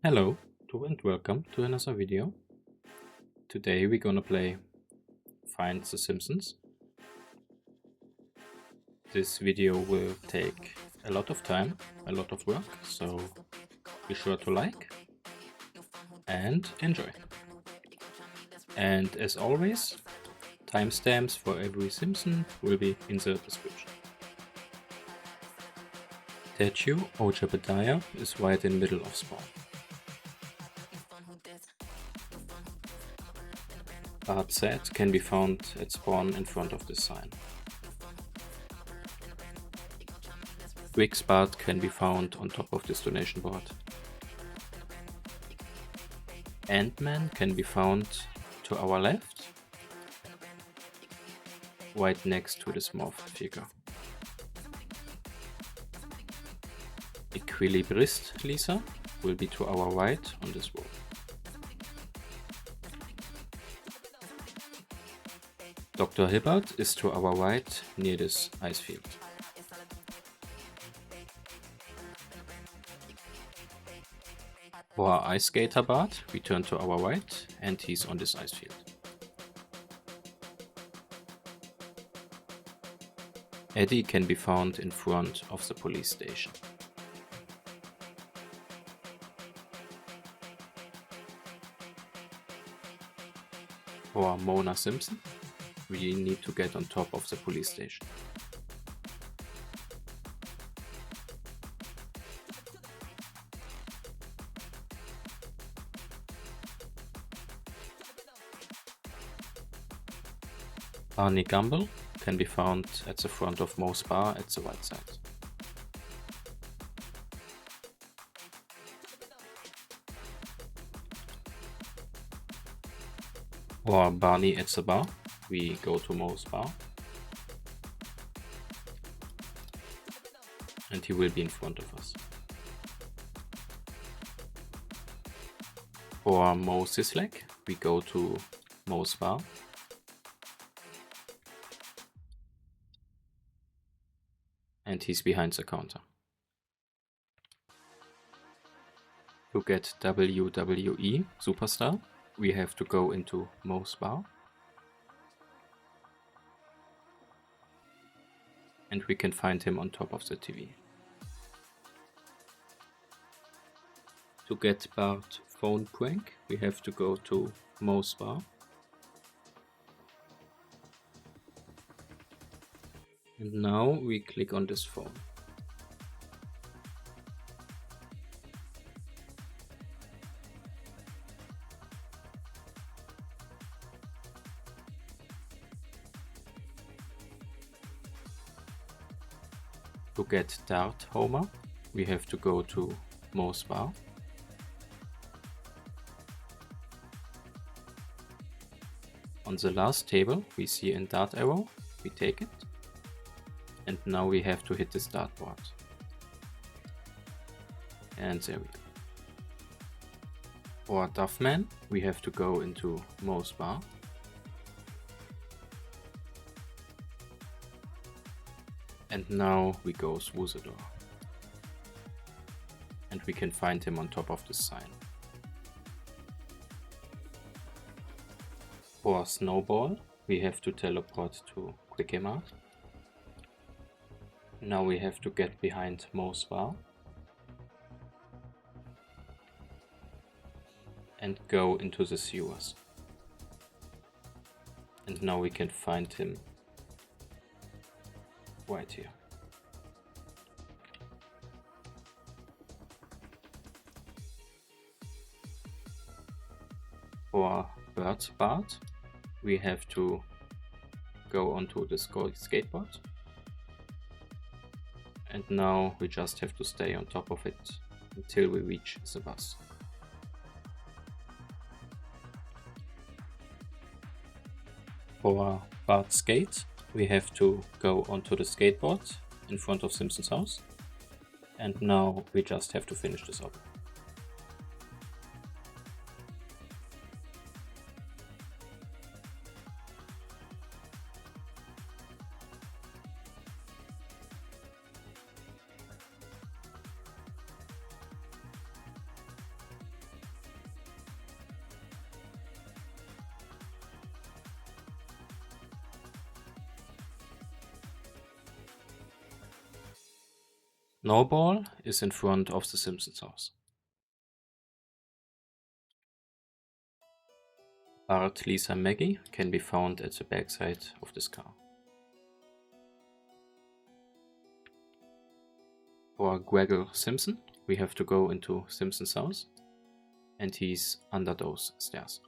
Hello and welcome to another video. Today we're gonna play Find the Simpsons. This video will take a lot of time, a lot of work, so be sure to like and enjoy. And as always, timestamps for every Simpson will be in the description. Statue or Jebediah is right in the middle of spawn. Bart set can be found at spawn in front of this sign. Twix Bart can be found on top of this donation board. Ant-Man can be found to our left, right next to this morphed figure. Equilibrist Lisa will be to our right on this wall. Dr. Hibbert is to our right near this ice field. For our ice skater Bart, we turn to our right and he's on this ice field. Eddie can be found in front of the police station. For Mona Simpson, we need to get on top of the police station. Arnie Gumble can be found at the front of Moe's bar at the right side. For Barney at the bar, we go to Moe's bar. And he will be in front of us. For Moe Szyslak, we go to Moe's bar. And he's behind the counter. To get WWE Superstar, we have to go into Moe's bar. And we can find him on top of the TV. To get Bart phone prank, we have to go to Moe's bar. And now we click on this phone. To get Dart Homer, we have to go to Moe's bar. On the last table, we see a dart arrow, we take it. And now we have to hit this dartboard. And there we go. For Duffman, we have to go into Moe's bar. And now we go through the door. And we can find him on top of this sign. For SnowBall, we have to teleport to Quickie-Mart. Now we have to get behind Moe's bar. And go into the sewers. And now we can find him right here. For Bart Bart, we have to go onto the skateboard. And now we just have to stay on top of it until we reach the bus. For Bart Skate, we have to go onto the skateboard in front of Simpson's house. And now we just have to finish this up. SnowBall is in front of the Simpsons house. Bart, Lisa, Maggie can be found at the backside of this car. For Graggle Simpson, we have to go into Simpson's house, and he's under those stairs.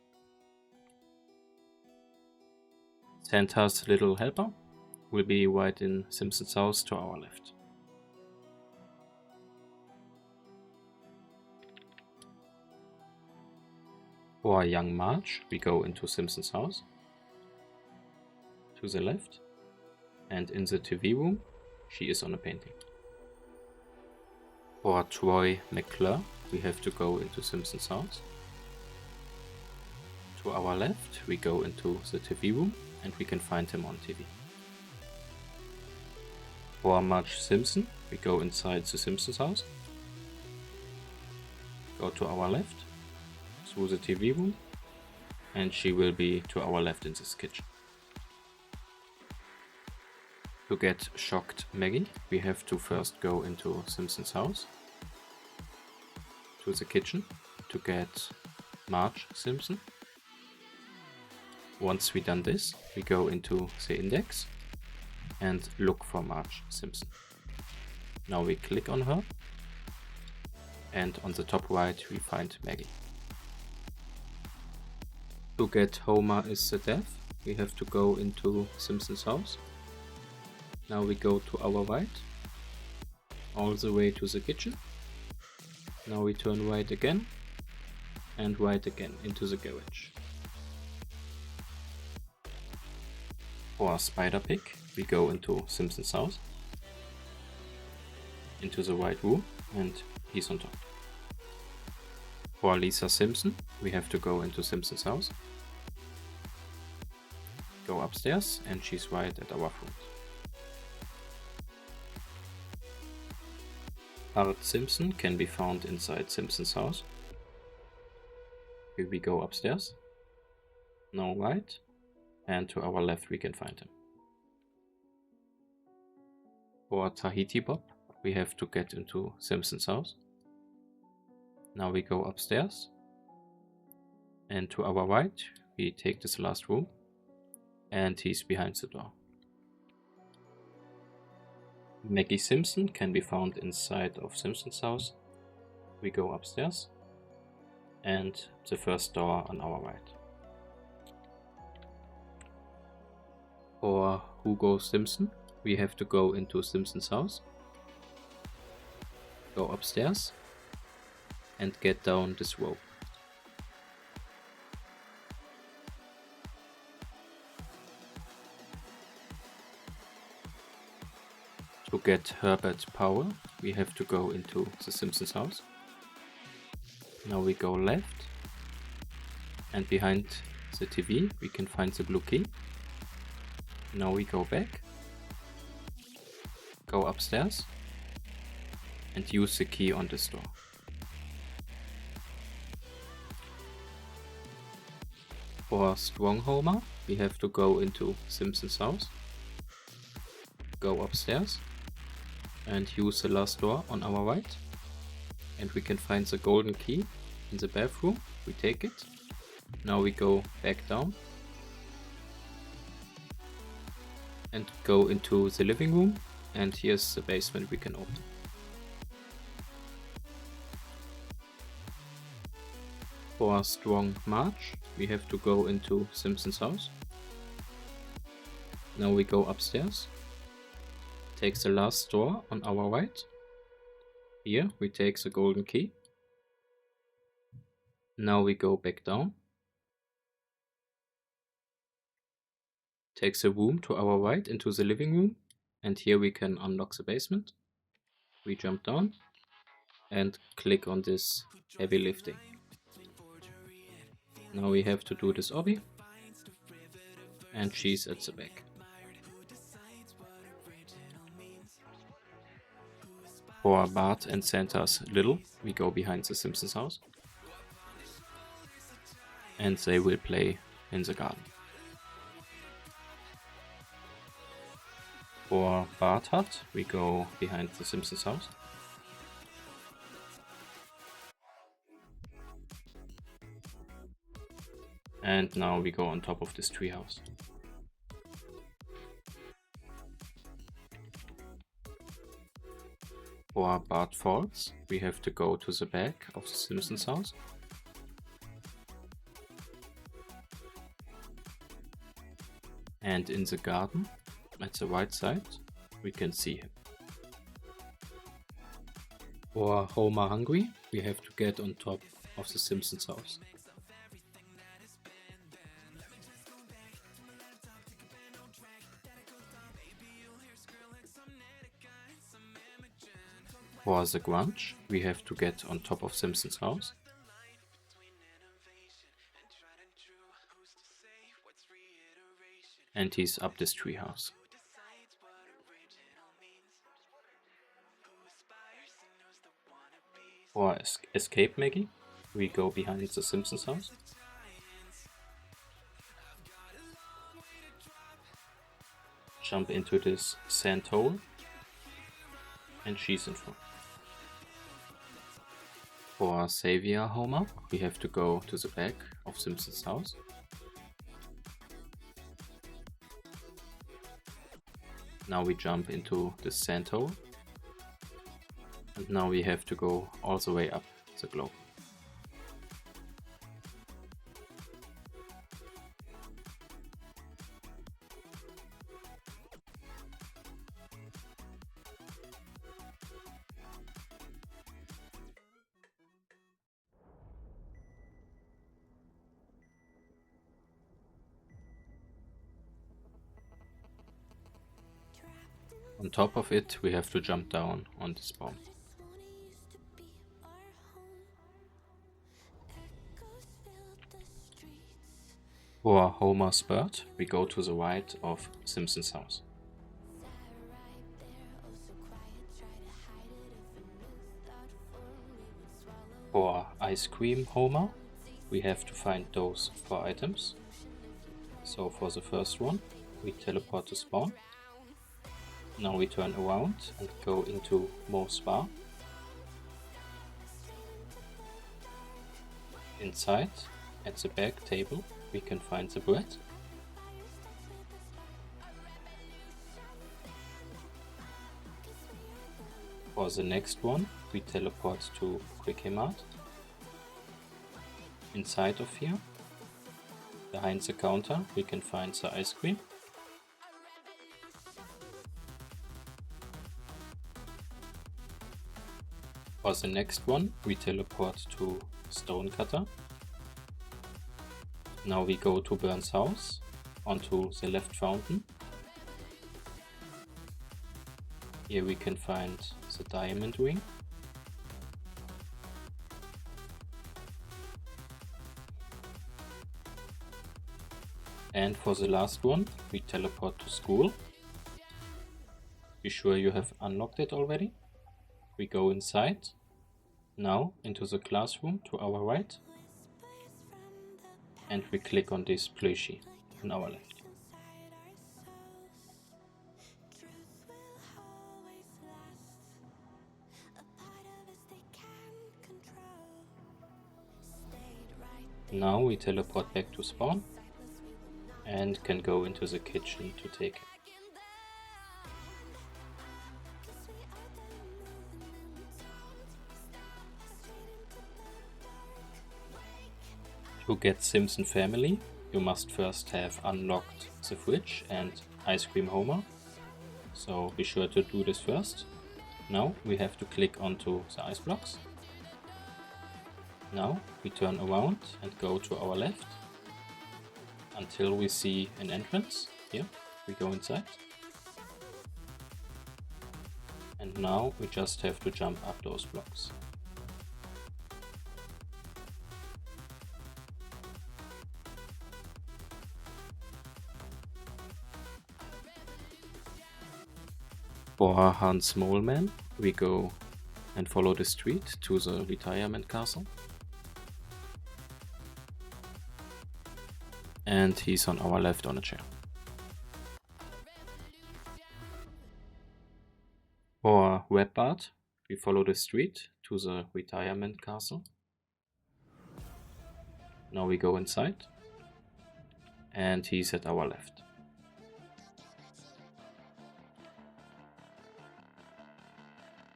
Santa's little helper will be right in Simpson's house to our left. For young Marge, we go into Simpson's house to the left, and in the TV room, she is on a painting. For Troy McClure, we have to go into Simpson's house. To our left, we go into the TV room, and we can find him on TV. For Marge Simpson, we go inside the Simpsons house. Go to our left, through the TV room, and she will be to our left in this kitchen. To get shocked Maggie, we have to first go into Simpson's house, to the kitchen, to get Marge Simpson. Once we done this, we go into the index and look for Marge Simpson. Now we click on her, and on the top right we find Maggie. To get Homer is the death, we have to go into Simpson's house. Now we go to our right, all the way to the kitchen. Now we turn right again, and right again into the garage. For Spider Pig, we go into Simpson's house, into the right room, and he's on top. For Lisa Simpson, we have to go into Simpson's house, go upstairs, and she's right at our front. Bart Simpson can be found inside Simpson's house. Here we go upstairs, now right, and to our left we can find him. For Tahiti Bob, we have to get into Simpson's house. Now we go upstairs, and to our right we take this last room, and he's behind the door. Maggie Simpson can be found inside of Simpson's house. We go upstairs, and the first door on our right. For Hugo Simpson, we have to go into Simpson's house, go upstairs, and get down this rope. To get Herbet Powell, we have to go into the Simpsons house. Now we go left, and behind the TV we can find the blue key. Now we go back, go upstairs, and use the key on this door. For Strong Homer, we have to go into Simpson's house, go upstairs, and use the last door on our right, and we can find the golden key in the bathroom. We take it. Now we go back down and go into the living room, and here's the basement we can open. For Strong Marge, we have to go into Simpson's house. Now we go upstairs, take the last door on our right. Here we take the golden key. Now we go back down, take the room to our right into the living room, and here we can unlock the basement. We jump down and click on this heavy lifting. Now we have to do this obby, and she's at the back. For Bart and Santa's Little, we go behind the Simpsons house, and they will play in the garden. For Bart Hut, we go behind the Simpsons house. And now we go on top of this treehouse. For Bart falls, we have to go to the back of the Simpsons house. And in the garden, at the right side, we can see him. For Homer hungry, we have to get on top of the Simpsons house. For the Grunch, we have to get on top of Simpsons house. And he's up this treehouse. For escape Maggie, we go behind the Simpsons house. Jump into this sand hole. And she's in front. For Savior Homer, we have to go to the back of Simpsons house. Now we jump into the sand hole. And now we have to go all the way up the globe. On top of it, we have to jump down on this bomb. For Homer's bird, we go to the right of Simpsons house. For Ice Cream Homer, we have to find those 4 items. So for the first one, we teleport to spawn. Now we turn around and go into Moe's bar. Inside, at the back table, we can find the bread. For the next one, we teleport to Quickie Mart. Inside of here, behind the counter, we can find the ice cream. For the next one, we teleport to Stonecutter. Now we go to Burn's house, onto the left fountain. Here we can find the diamond ring. And for the last one, we teleport to school. Be sure you have unlocked it already. We go inside, now into the classroom to our right, and we click on this plushie on our left. Now we teleport back to spawn and can go into the kitchen to take it. To get Simpson Family, you must first have unlocked the fridge and Ice Cream Homer, so be sure to do this first. Now we have to click onto the ice blocks. Now we turn around and go to our left until we see an entrance. Here we go inside. And now we just have to jump up those blocks. For Hans Moleman, we go and follow the street to the retirement castle. And he's on our left on a chair. For Red Bart, we follow the street to the retirement castle. Now we go inside. and he's at our left.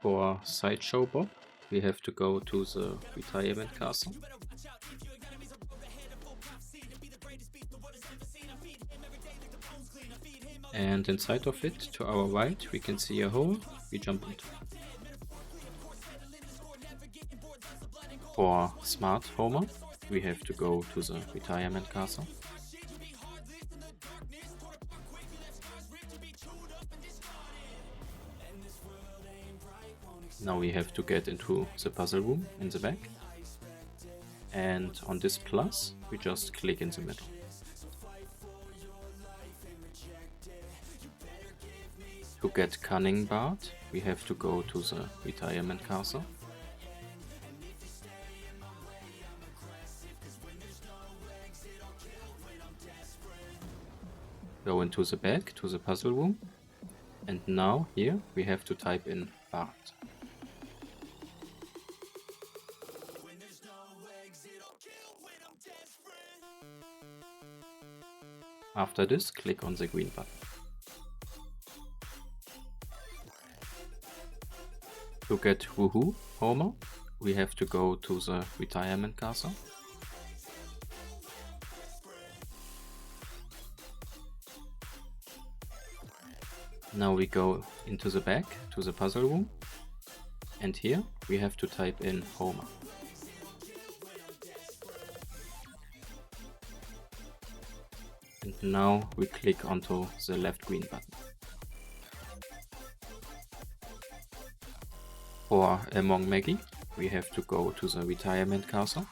For Sideshow Bob, we have to go to the retirement castle. And inside of it, to our right, we can see a hole we jump into. For Smart Homer, we have to go to the retirement castle. Now we have to get into the puzzle room in the back. And on this plus, we just click in the middle. To get Cunning Bart, we have to go to the retirement castle. Go into the back to the puzzle room. And now here we have to type in Bart. After this, click on the green button. To get Woohoo Homer, we have to go to the retirement castle. Now we go into the back to the puzzle room, and here we have to type in Homer. And now we click onto the left green button. For Among Maggie, we have to go to the retirement castle.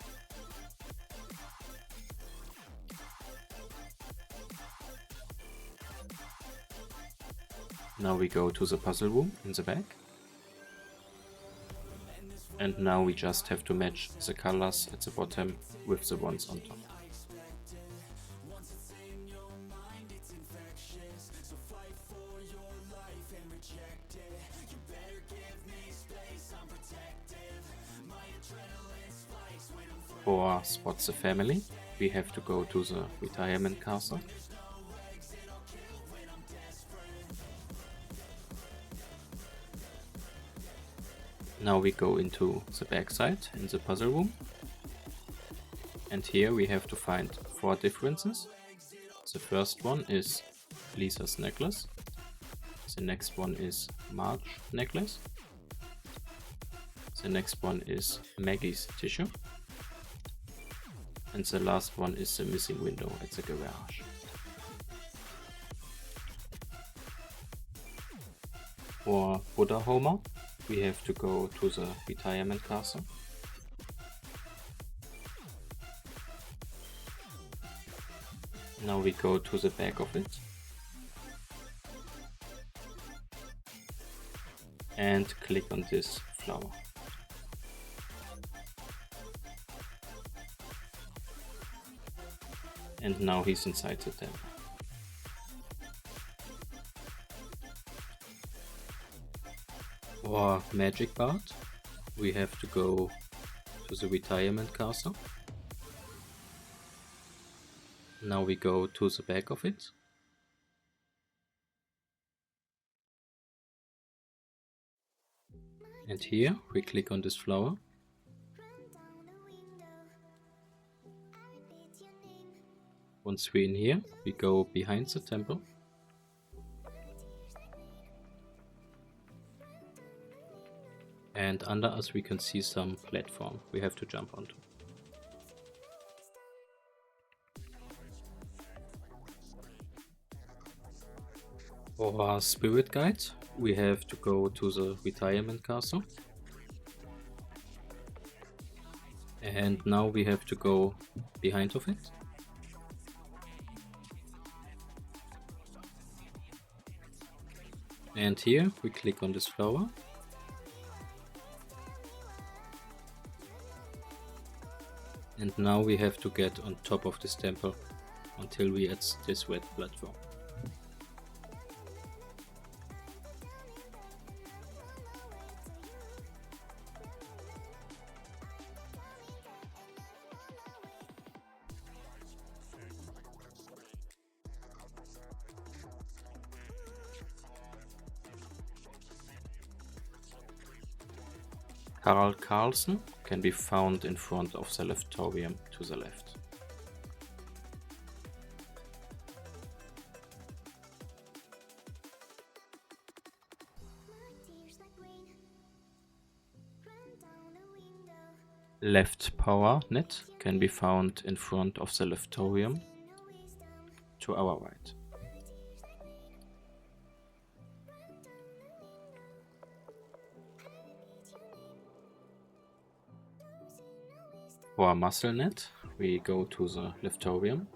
Now we go to the puzzle room in the back. And now we just have to match the colors at the bottom with the ones on top. For Spot the Family, we have to go to the retirement castle. Now we go into the backside in the puzzle room. And here we have to find 4 differences. The first one is Lisa's necklace. The next one is Marge's necklace. The next one is Maggie's tissue. And the last one is the missing window at the garage. For Buddha Homer, we have to go to the retirement castle. Now we go to the back of it. And click on this flower. And now he's inside the temple. For Magic Bart, we have to go to the retirement castle. Now we go to the back of it. And here we click on this flower. Once we're in here, we go behind the temple. And under us we can see some platform we have to jump onto. For our spirit guide, we have to go to the retirement castle. And now we have to go behind of it. And here we click on this flower. And now we have to get on top of this temple until we at this red platform. Harald Carlsen can be found in front of the leftorium to the left. Left power net can be found in front of the leftorium to our right. For muscle net, we go to the leftorium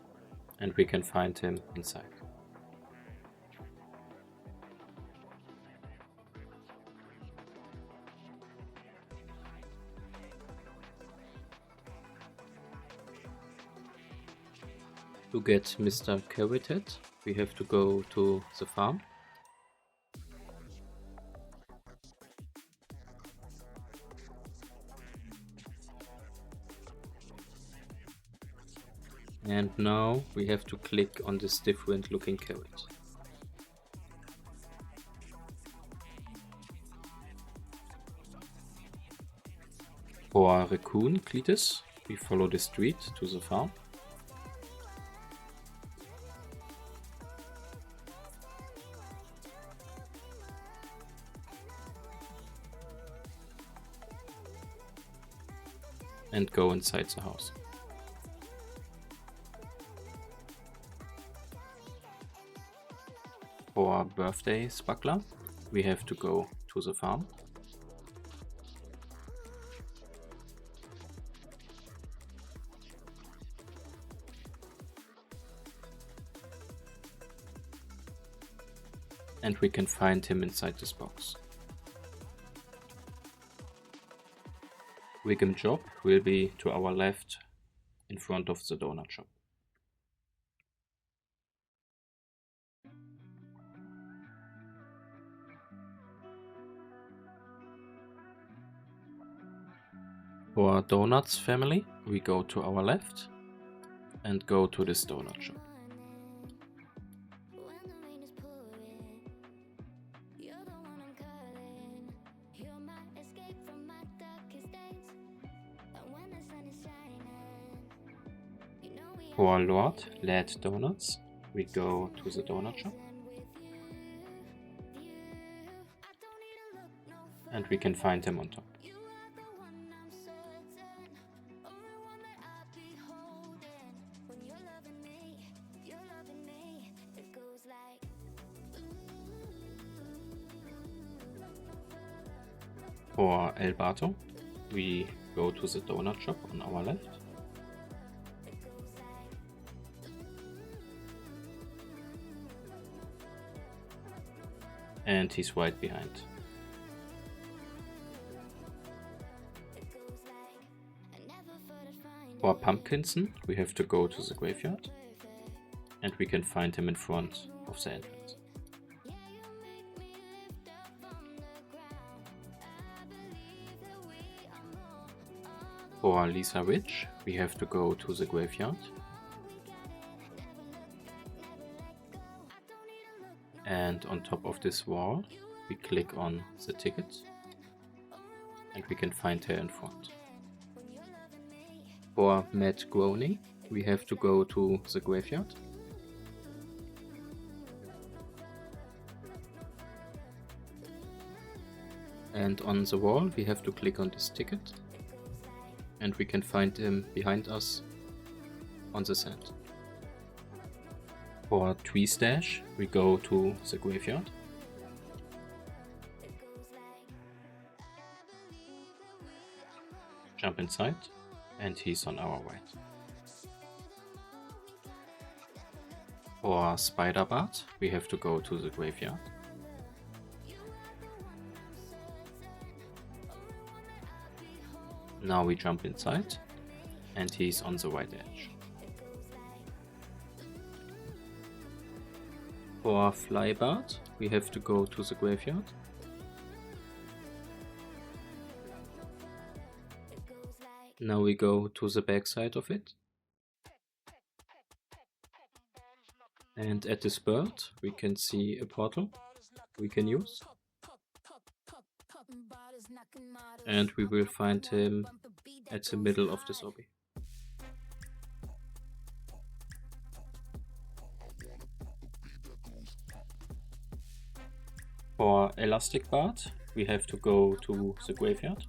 and we can find him inside. To get Mr. Carrothead, we have to go to the farm. And now we have to click on this different looking carrot. For Raccoon Cletus, we follow the street to the farm. And go inside the house. For Birthday Spuckler, we have to go to the farm. And we can find him inside this box. Wiggum Job will be to our left in front of the donut shop. For Donuts family, we go to our left and go to this donut shop. For Lord Lad Donuts, we go to the donut shop. And we can find him on top. For El Bato, we go to the donut shop on our left. And he's right behind. For Pumpkinson, we have to go to the graveyard. And we can find him in front of the entrance. For Lisa Witch, we have to go to the graveyard. And on top of this wall, we click on the ticket. And we can find her in front. For Matt Groening, we have to go to the graveyard. And on the wall, we have to click on this ticket. And we can find him behind us on the sand. For Tweestash, we go to the graveyard. Jump inside, and he's on our right. For Spider Bart, we have to go to the graveyard. Now we jump inside, and he's on the right edge. For Fly Bart, we have to go to the graveyard. Now we go to the back side of it. And at this bird, we can see a portal we can use. and we will find him at the middle of this obby. For Elastic Bart, we have to go to the graveyard.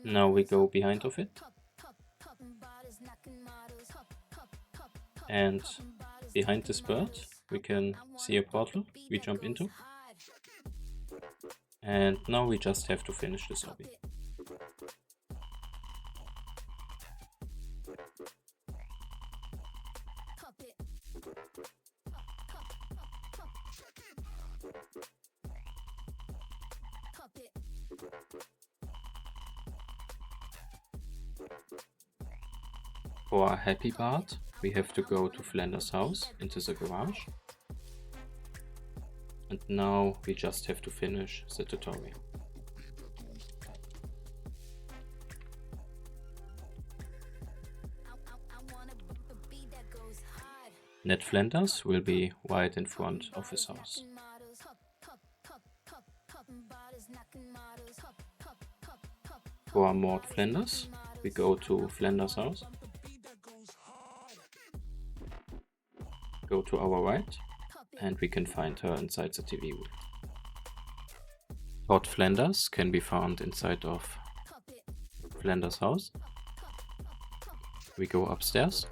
Now we go behind of it. And behind this bird, we can see a portal we jump into. And now we just have to finish this obby. For Happy Bart, we have to go to Flanders' house into the garage. And now we just have to finish the tutorial. Ned Flanders will be right in front of his house. For Maud Flanders, we go to Flanders' house. Go to our right, and we can find her inside the TV room. Todd Flanders can be found inside of Flanders' house. We go upstairs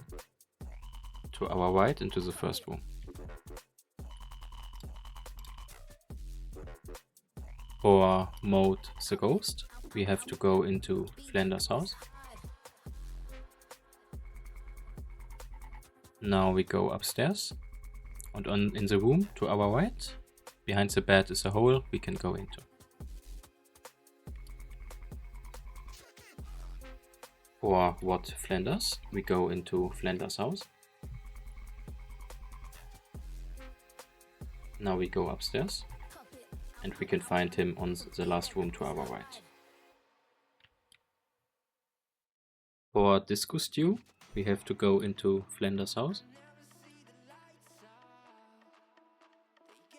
to our right into the first room. For Maud the Ghost, we have to go into Flanders' house. Now we go upstairs, and in the room to our right, behind the bed is a hole we can go into. For Wat Flanders, we go into Flanders' house. Now we go upstairs, and we can find him on the last room to our right. For Disco Stew, we have to go into Flanders' house.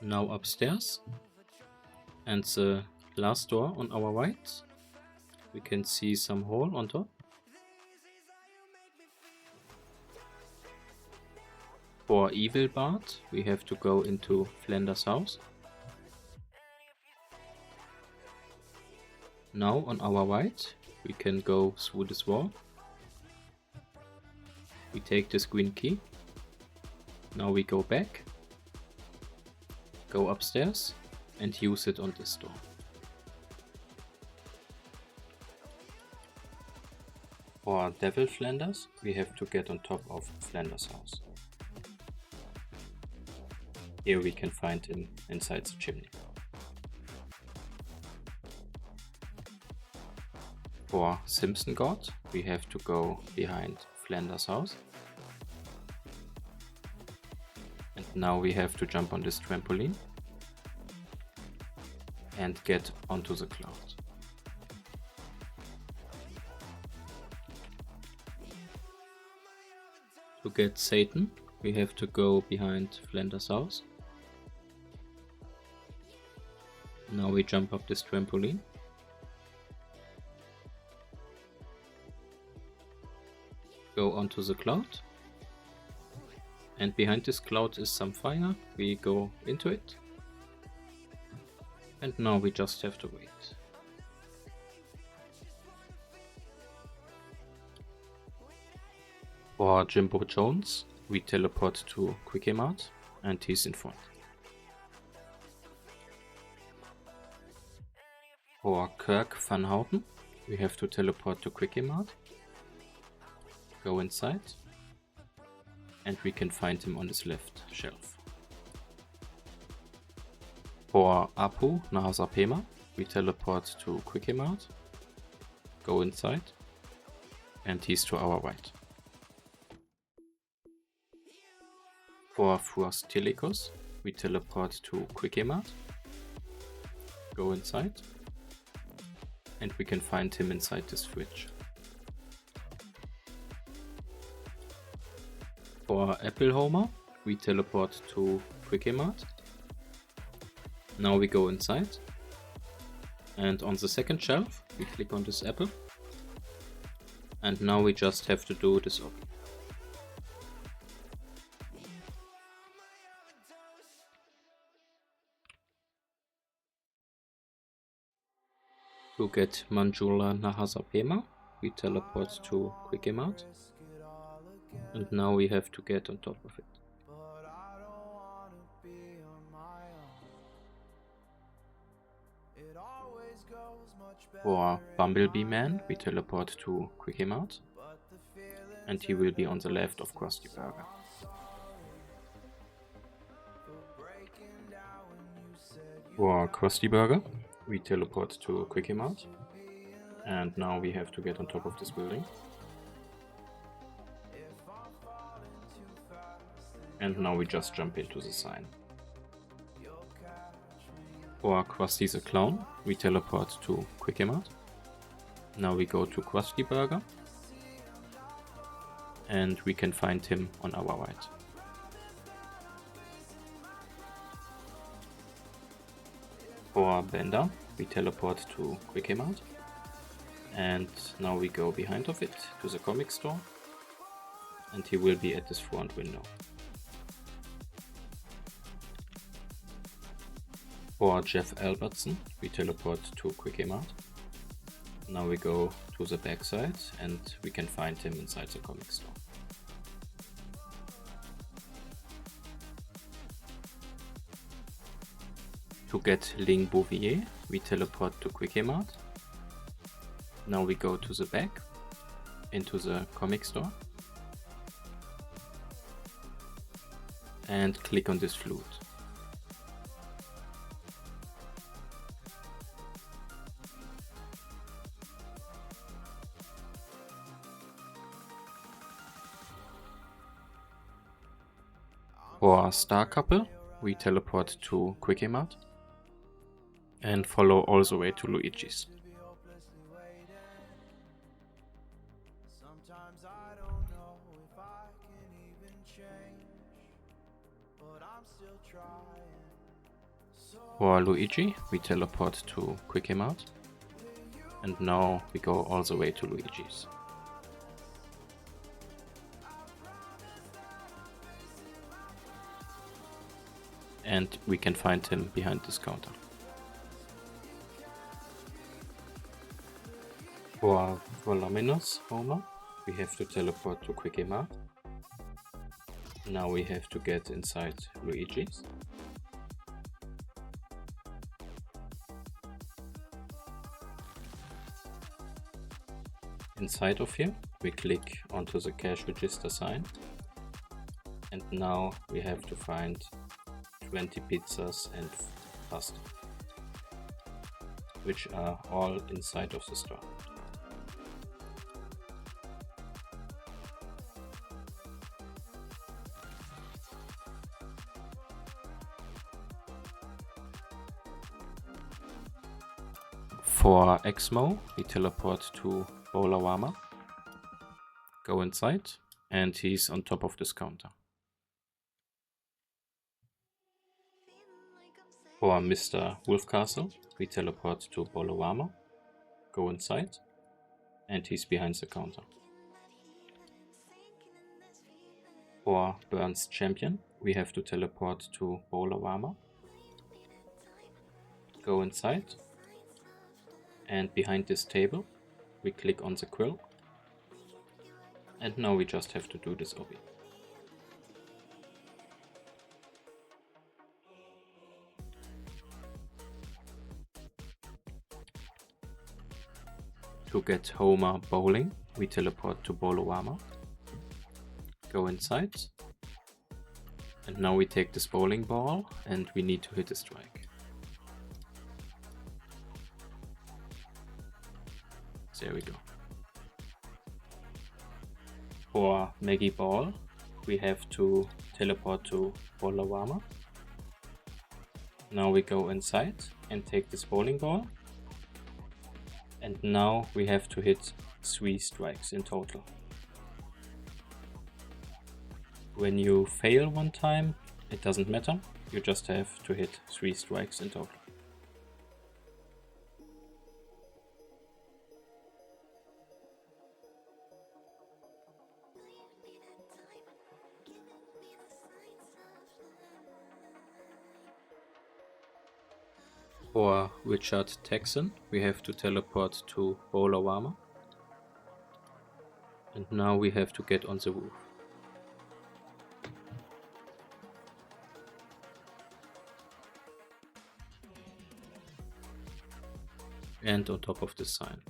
Now upstairs, and the last door on our right, we can see some hole on top. For Evil Bart, we have to go into Flanders' house. Now on our right, we can go through this wall. We take this green key. Now we go back, go upstairs, and use it on this door. For Devil Flanders, we have to get on top of Flanders' house. Here we can find him inside the chimney. For Simpson God, we have to go behind Flanders' house. And now we have to jump on this trampoline and get onto the cloud. To get Satan, we have to go behind Flanders' house. Now we jump up this trampoline. Go onto the cloud, and behind this cloud is some fire. We go into it, and now we just have to wait. For Jimbo Jones, we teleport to Quickie Mart, and he's in front. For Kirk Van Houten, we have to teleport to Quickie Mart. Go inside, and we can find him on his left shelf. For Apu Nahasapema, we teleport to Quickie Mart, go inside, and he's to our right. For Fuas Telecos, we teleport to Quickie Mart, go inside, and we can find him inside this fridge. For Apple Homer, we teleport to Quickie Mart, Now we go inside, and on the second shelf we click on this apple, and now we just have to do this obby. To get Manjula Nahazapema, we teleport to Quickie-Mart, and now we have to get on top of it. For Bumblebee Man, we teleport to Quickie-Mart, and he will be on the left of Krusty Burger. For Krusty Burger, we teleport to Quickie-Mart, and now we have to get on top of this building. And now we just jump into the sign. For Krusty the Clown, we teleport to Quickie-Mart. Now we go to Krusty Burger, and we can find him on our right. For Bender, we teleport to Quickie-Mart, and now we go behind of it to the comic store, and he will be at this front window. For Jeff Albertson, we teleport to Quickie-Mart. Now we go to the back side and we can find him inside the comic store. To get Ling Bouvier, we teleport to Quickie-Mart. Now we go to the back, into the comic store, and click on this flute. For Star Couple, we teleport to Quickie-Mart and follow all the way to Luigi's. For Luigi, we teleport to Quickie-Mart, and now we go all the way to Luigi's. And we can find him behind this counter. For Voluminous Homer, we have to teleport to Quickie-Mart. Now we have to get inside Luigi's. Inside of here, we click onto the cash register sign, and now we have to find 20 pizzas and pasta, which are all inside of the store. For Exmo, we teleport to Bowlerama, go inside, and he's on top of this counter. For Mr. Wolfcastle, we teleport to Bolorama, go inside, and he's behind the counter. For Burns Champion, we have to teleport to Bolorama, go inside, and behind this table, we click on the quill, and now we just have to do this obby. To get Homer bowling, we teleport to Bolorama, go inside, and now we take this bowling ball and we need to hit a strike. There we go. For Maggie Ball, we have to teleport to Bolorama. Now we go inside and take this bowling ball. And now we have to hit 3 strikes in total. When you fail one time, it doesn't matter. You just have to hit 3 strikes in total. For Richard Texan, we have to teleport to Bolawama. And now we have to get on the roof. And on top of the sign.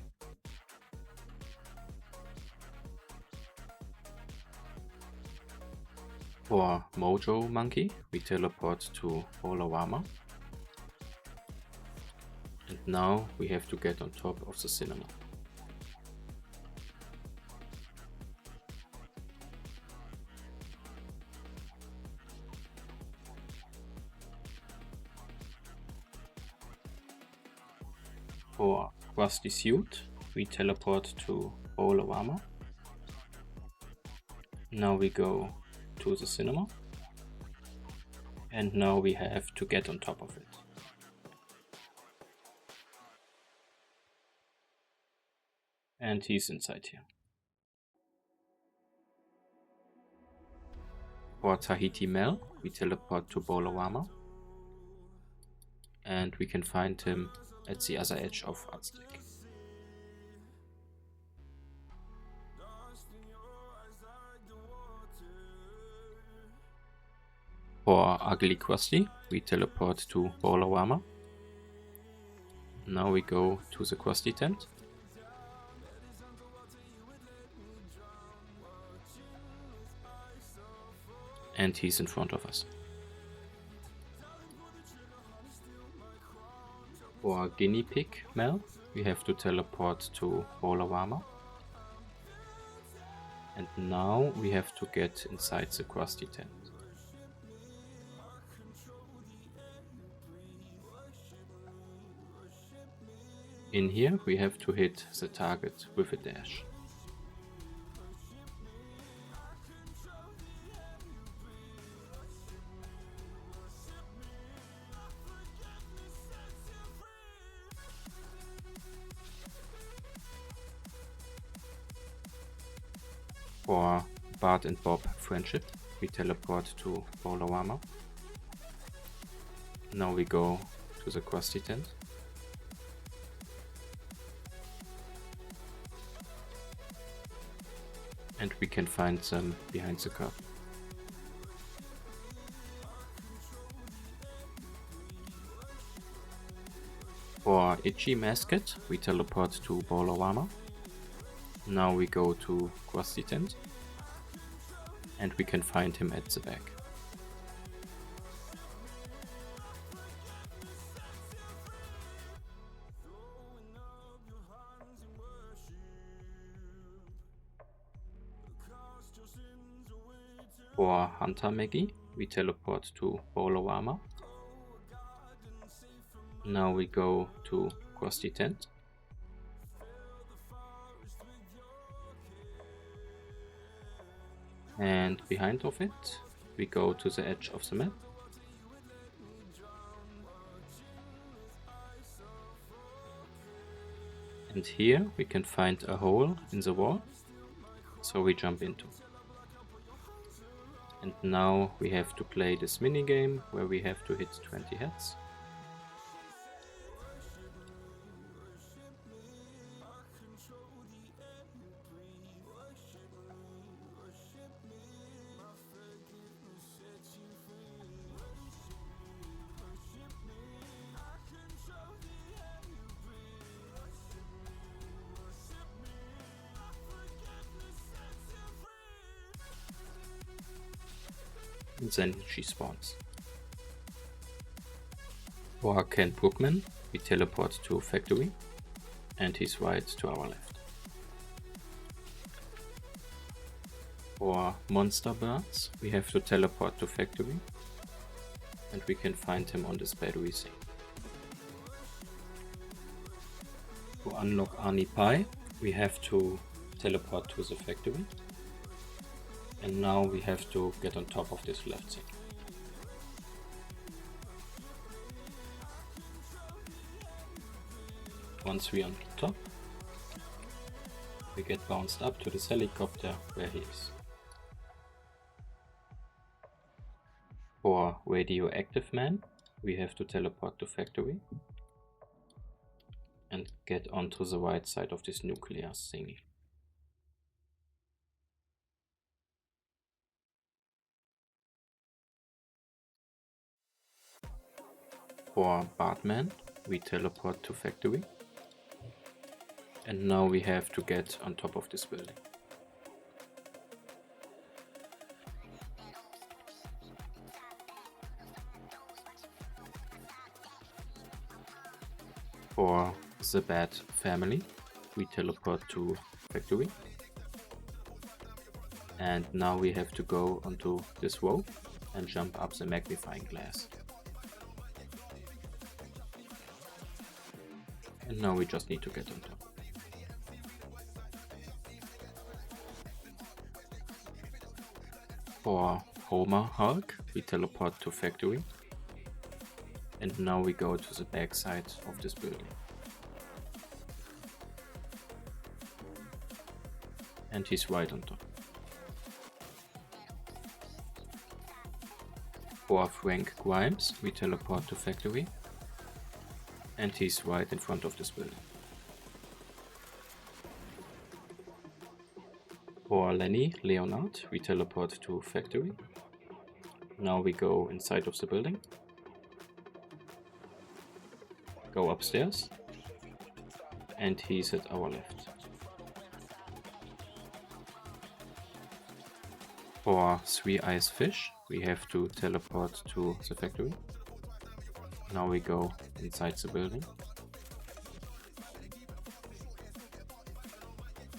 For Mojo Monkey, we teleport to Bolawama. And now we have to get on top of the cinema. For Rusty Suit, we teleport to Bolawama. Now we go to the cinema. And now we have to get on top of it. And he's inside here. For Tahiti Mel, we teleport to Bolawama. And we can find him at the other edge of Aztec. For Ugly Krusty, we teleport to Bolawama. Now we go to the Krusty tent. And he's in front of us. For Guinea Pig Mel, we have to teleport to Bolawama. And now we have to get inside the Krusty tent. In here we have to hit the target with a dash. For Bart and Bob Friendship, we teleport to Bolawama. Now we go to the Krusty tent. And we can find them behind the curtain. For Itchy Mascot, we teleport to Bolawama. Now we go to Krusty tent. And we can find him at the back. For Hunter Maggie, we teleport to Bolawama. Now we go to Krusty tent. And behind of it, we go to the edge of the map. And here we can find a hole in the wall, so we jump into. And now we have to play this minigame where we have to hit 20 heads. And then she spawns. For Ken Brookman, we teleport to Factory, and he's right to our left. For Monster Birds, we have to teleport to Factory, and we can find him on this battery thing. To unlock Arnie Pye, we have to teleport to the Factory. And now we have to get on top of this left thing. Once we're on top, we get bounced up to this helicopter where he is. For Radioactive Man, we have to teleport to Factory and get onto the right side of this nuclear thingy. For Bartman, we teleport to Factory. And now we have to get on top of this building. For the Bad Family, we teleport to Factory. And now we have to go onto this rope and jump up the magnifying glass. And now we just need to get on top. For Homer Hulk, we teleport to Factory. And now we go to the back side of this building. And he's right on top. For Frank Grimes, we teleport to Factory. And he's right in front of this building. For Lenny Leonard, we teleport to Factory. Now we go inside of the building. Go upstairs. And he's at our left. For Three Eyes Fish, we have to teleport to the Factory. Now we go inside the building.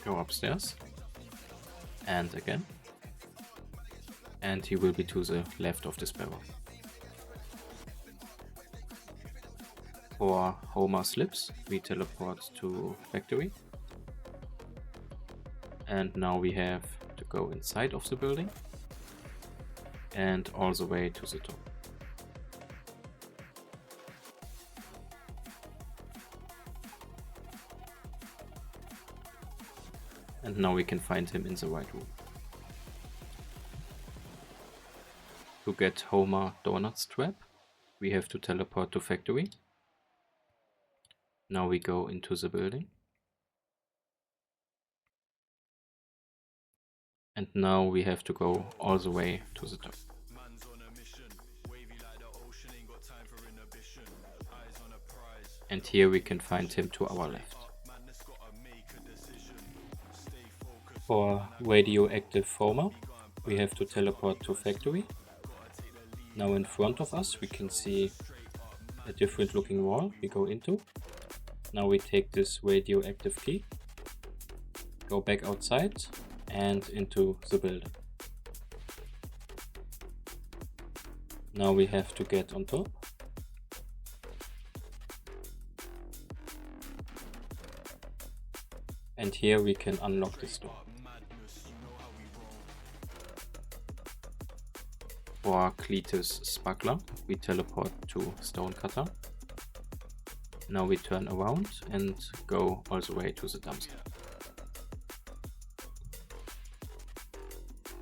Go upstairs. And again. And he will be to the left of this barrel. For Homer Slips, we teleport to Factory. And now we have to go inside of the building. And all the way to the top. And now we can find him in the right room. To get Homer Donut's trap, we have to teleport to Factory. Now we go into the building. And now we have to go all the way to the top. And here we can find him to our left. For Radioactive Homer, we have to teleport to Factory. Now in front of us we can see a different looking wall we go into. Now we take this radioactive key, go back outside and into the building. Now we have to get on top. And here we can unlock this door. For Cletus Spuggler, we teleport to Stonecutter. Now we turn around and go all the way to the dumpster.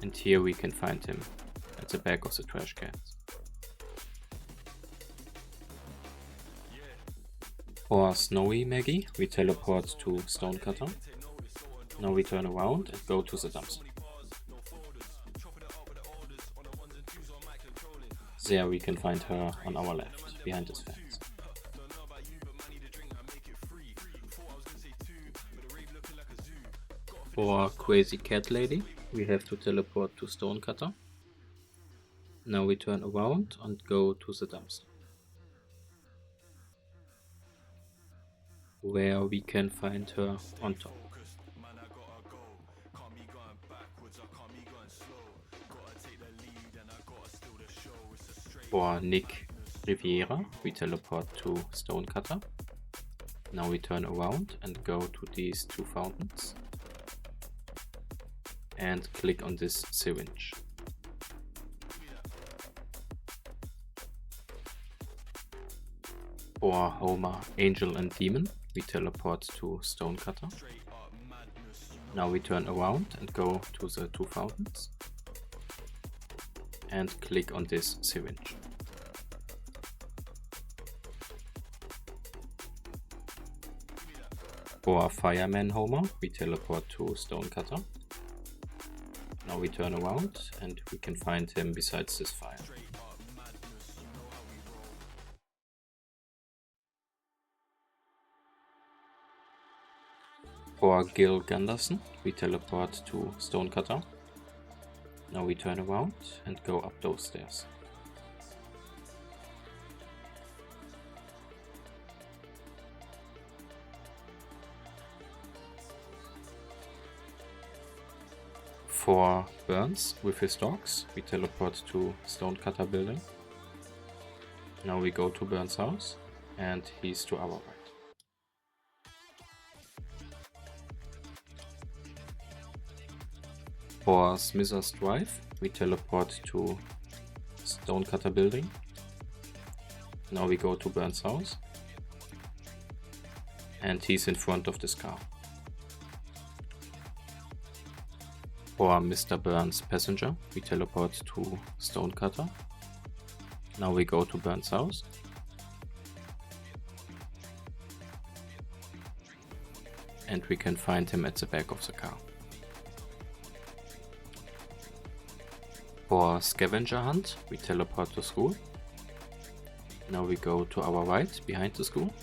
And here we can find him at the back of the trash cans. For Snowy Maggie, we teleport to Stonecutter. Now we turn around and go to the dumpster. There we can find her on our left, behind this fence. For Crazy Cat Lady, we have to teleport to Stonecutter. Now we turn around and go to the dumpster, where we can find her on top. For Nick Riviera, we teleport to Stonecutter. Now we turn around and go to these two fountains and click on this syringe. For Homer, Angel and Demon, we teleport to Stonecutter. Now we turn around and go to the two fountains and click on this syringe. For Fireman Homer, we teleport to Stonecutter. Now we turn around and we can find him besides this fire. For Gil Gunderson, we teleport to Stonecutter. Now we turn around and go up those stairs. For Burns with his dogs, we teleport to Stonecutter building. Now we go to Burns' house and he's to our right. For Smithers Drive, we teleport to Stonecutter building. Now we go to Burns' house and he's in front of this car. For Mr. Burns' passenger, we teleport to Stonecutter. Now we go to Burns' house. And we can find him at the back of the car. For Scavenger Hunt, we teleport to school. Now we go to our right, behind the school.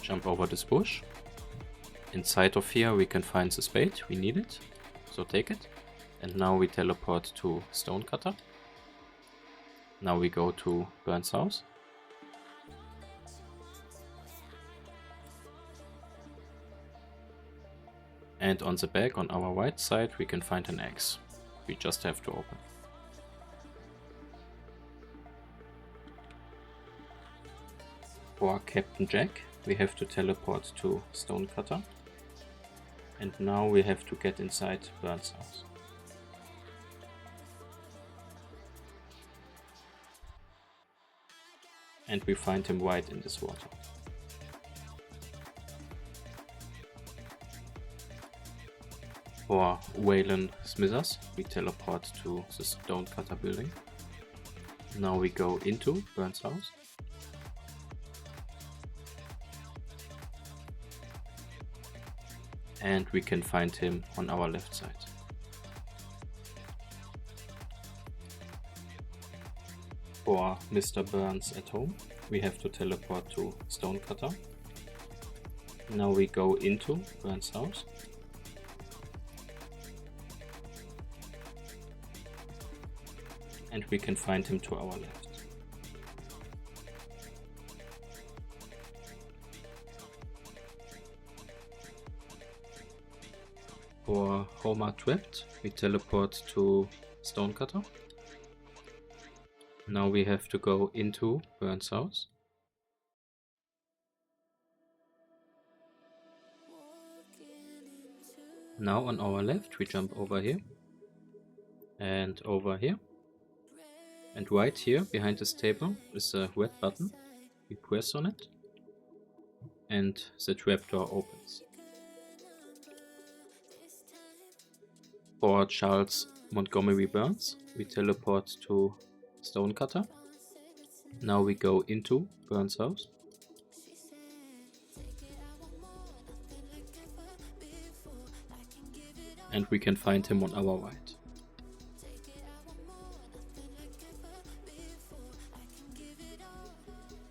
Jump over this bush. Inside of here we can find the spade, we need it, so take it. And now we teleport to Stonecutter. Now we go to Burns' house. And on the back, on our right side, we can find an axe. We just have to open. For Captain Jack, we have to teleport to Stonecutter. And now we have to get inside Burns' house. And we find him right in this water. For Waylon Smithers, we teleport to the Stonecutter building. Now we go into Burns' house. And we can find him on our left side. For Mr. Burns at home, we have to teleport to Stonecutter. Now we go into Burns' house. And we can find him to our left. For Homer Trapped, we teleport to Stonecutter. Now we have to go into Burns' house. Now on our left we jump over here and over here. And right here behind this table is a red button. We press on it and the trapdoor opens. For Charles Montgomery Burns, we teleport to Stonecutter. Now we go into Burns' house. And we can find him on our right.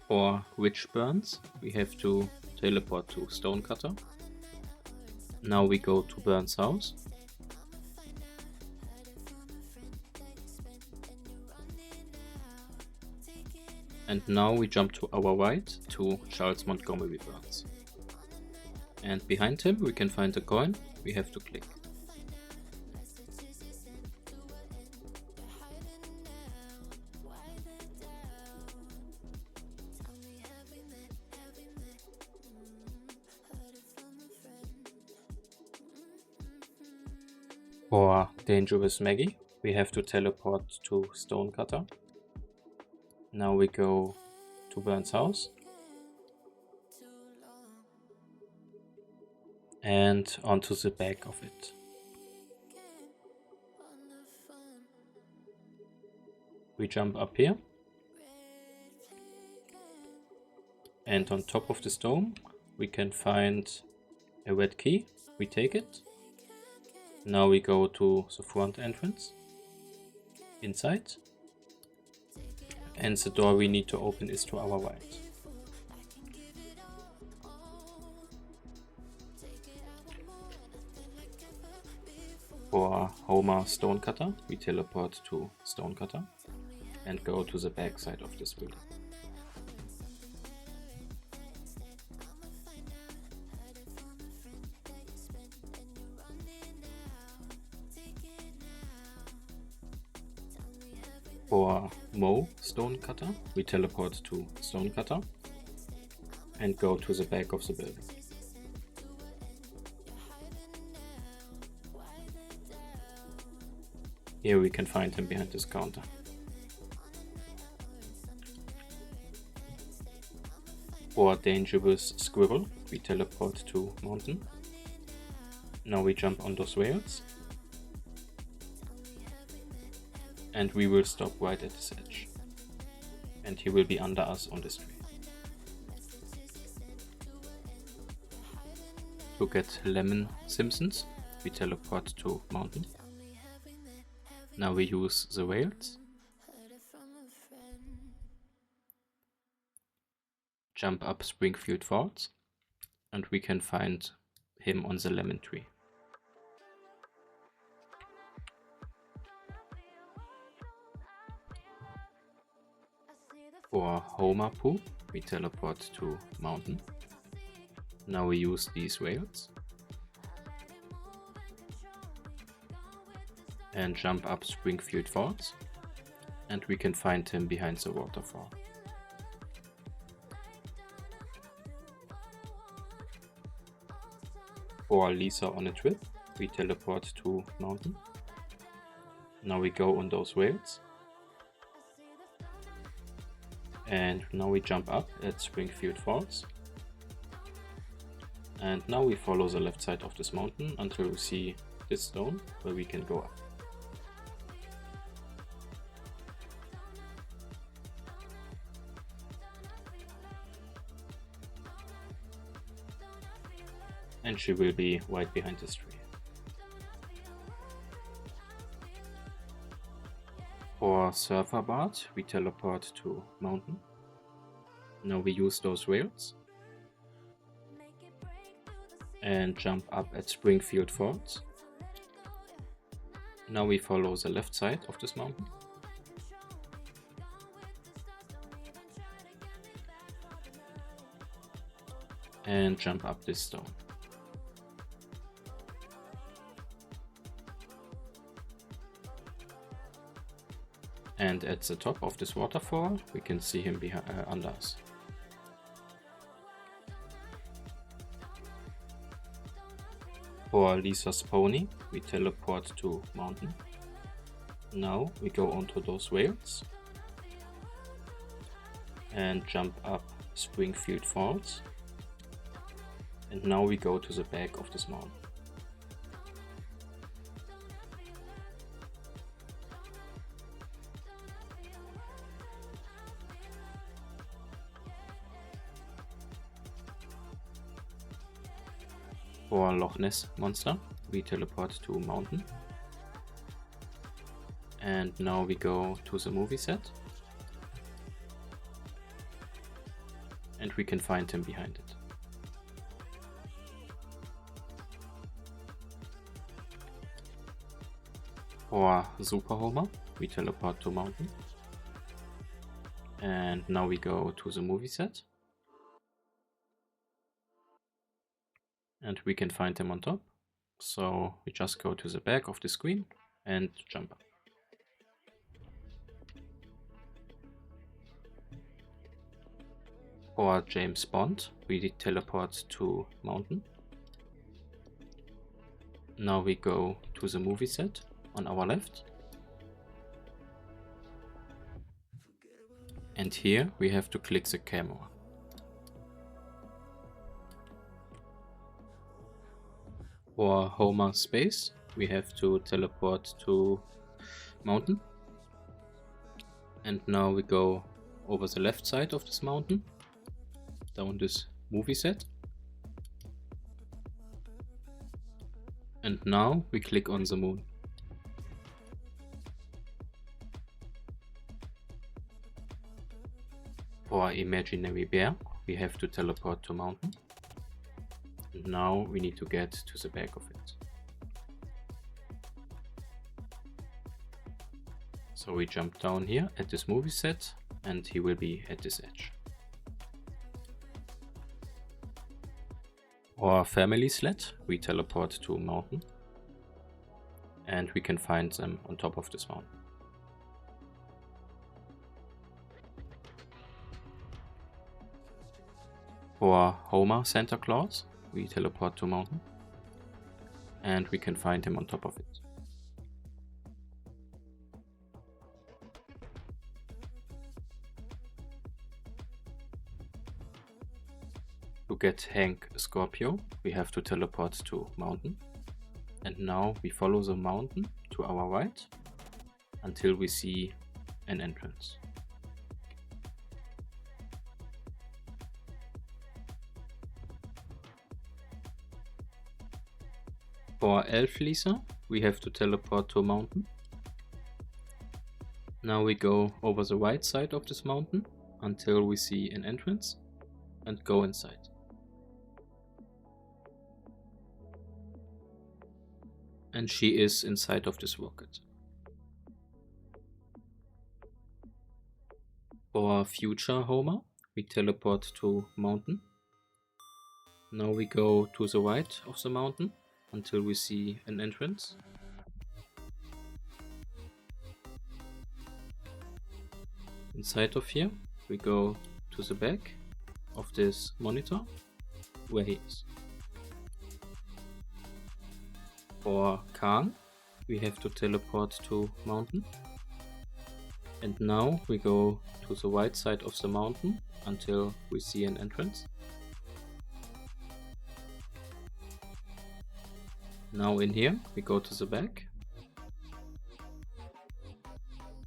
For Rich Burns, we have to teleport to Stonecutter. Now we go to Burns' house. And now we jump to our right to Charles Montgomery Burns. And behind him we can find a coin we have to click. For Dangerous Maggie, we have to teleport to Stonecutter. Now we go to Bernd's house. And onto the back of it. We jump up here. And on top of this dome we can find a red key. We take it. Now we go to the front entrance. Inside. And the door we need to open is to our right. For Homer Stonecutter, we teleport to Stonecutter and go to the back side of this building. For Moe Stonecutter, we teleport to Stonecutter and go to the back of the building. Here we can find him behind this counter. For Dangerous Squirrel, we teleport to Mountain. Now we jump on those rails. And we will stop right at this edge. And he will be under us on this tree. To get Lemon Simpsons, we teleport to Mountain. Now we use the rails. Jump up Springfield Falls. And we can find him on the lemon tree. For Homer Poo, we teleport to Mountain. Now we use these rails. And jump up Springfield Falls. And we can find him behind the waterfall. For Lisa on a Trip, we teleport to Mountain. Now we go on those rails. And now we jump up at Springfield Falls. And now we follow the left side of this mountain until we see this stone where we can go up. And she will be right behind this tree. For Surfer Bart, we teleport to Mountain. Now we use those rails. And jump up at Springfield Falls. Now we follow the left side of this mountain. And jump up this stone. And at the top of this waterfall, we can see him under us. For Lisa's pony, we teleport to Mountain. Now we go onto those rails. And jump up Springfield Falls. And now we go to the back of this mountain. For Loch Ness Monster, we teleport to Mountain. And now we go to the movie set. And we can find him behind it. For Super Homer, we teleport to Mountain. And now we go to the movie set. And we can find him on top. So we just go to the back of the screen and jump up. For James Bond, we teleport to Mountain. Now we go to the movie set on our left. And here we have to click the camera. For Homer space, we have to teleport to mountain. And now we go over the left side of this mountain, down this movie set. And now we click on the moon. For imaginary bear, we have to teleport to mountain. And now we need to get to the back of it. So we jump down here at this movie set and he will be at this edge. For family sled, we teleport to a mountain and we can find them on top of this mountain. For Homer Santa Claus, we teleport to a mountain and we can find him on top of it. To get Hank Scorpio, we have to teleport to mountain. And now we follow the mountain to our right until we see an entrance. For Elf Lisa, we have to teleport to a mountain. Now we go over the right side of this mountain until we see an entrance and go inside. And she is inside of this rocket. For future Homer, we teleport to mountain. Now we go to the right of the mountain until we see an entrance. Inside of here, we go to the back of this monitor where he is. For Khan, we have to teleport to mountain. And now we go to the right side of the mountain until we see an entrance. Now in here, we go to the back.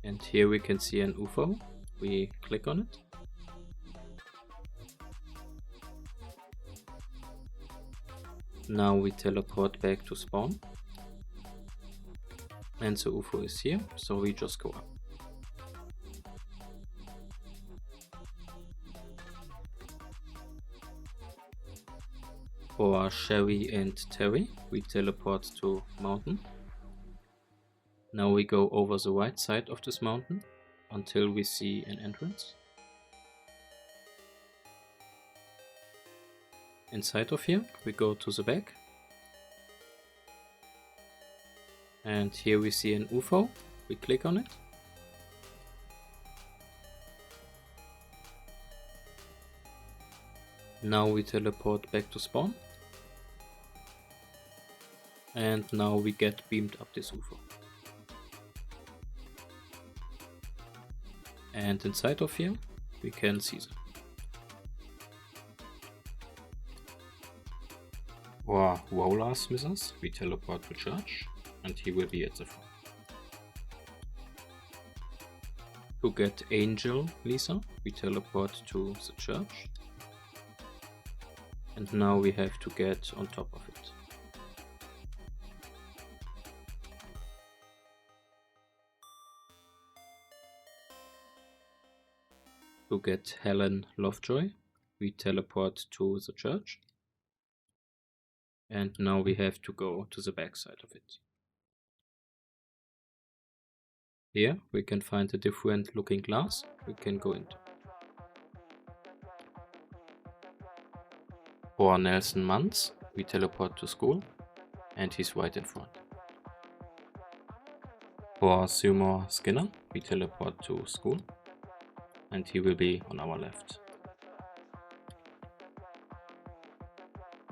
And here we can see an UFO. We click on it. Now we teleport back to spawn. And the UFO is here, so we just go up. For Sherry and Terry, we teleport to mountain. Now we go over the right side of this mountain until we see an entrance. Inside of here, we go to the back. And here we see an UFO. We click on it. Now we teleport back to spawn. And now we get beamed up this UFO. And inside of here, we can see them. For Roller Smithers, we teleport to church, and he will be at the front. To get Angel Lisa, we teleport to the church. And now we have to get on top of it. To get Helen Lovejoy, we teleport to the church. And now we have to go to the back side of it. Here we can find a different looking glass we can go into. For Nelson Muntz, we teleport to school, and he's right in front. For Seymour Skinner, we teleport to school, and he will be on our left.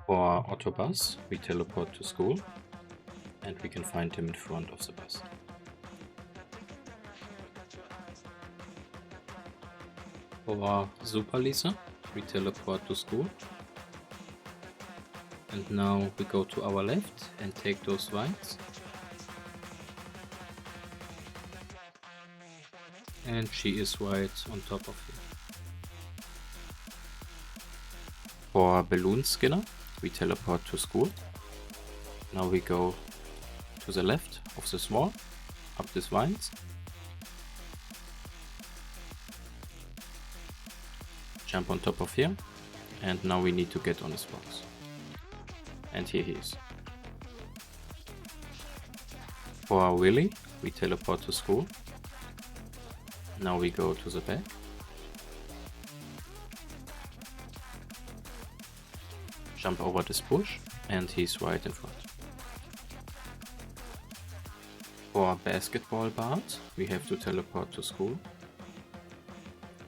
For Otto Bus, we teleport to school, and we can find him in front of the bus. For Super Lisa, we teleport to school. And now we go to our left and take those vines. And she is right on top of it. For Balloon Skinner, we teleport to school. Now we go to the left of this wall, up these vines. Jump on top of here, and now we need to get on this box. And here he is. For Willy, we teleport to school. Now we go to the back. Jump over this bush, and he's right in front. For Basketball Bart, we have to teleport to school.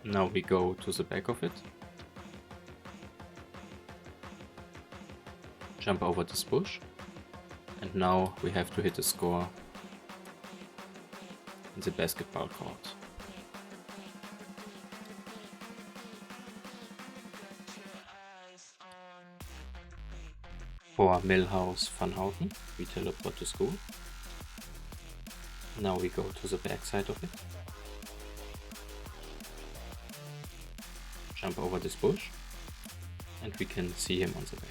Now we go to the back of it. Jump over this bush. And now we have to hit a score in the basketball court. For Millhouse Funhouten, we teleport to school. Now we go to the back side of it. Jump over this bush, and we can see him on the back.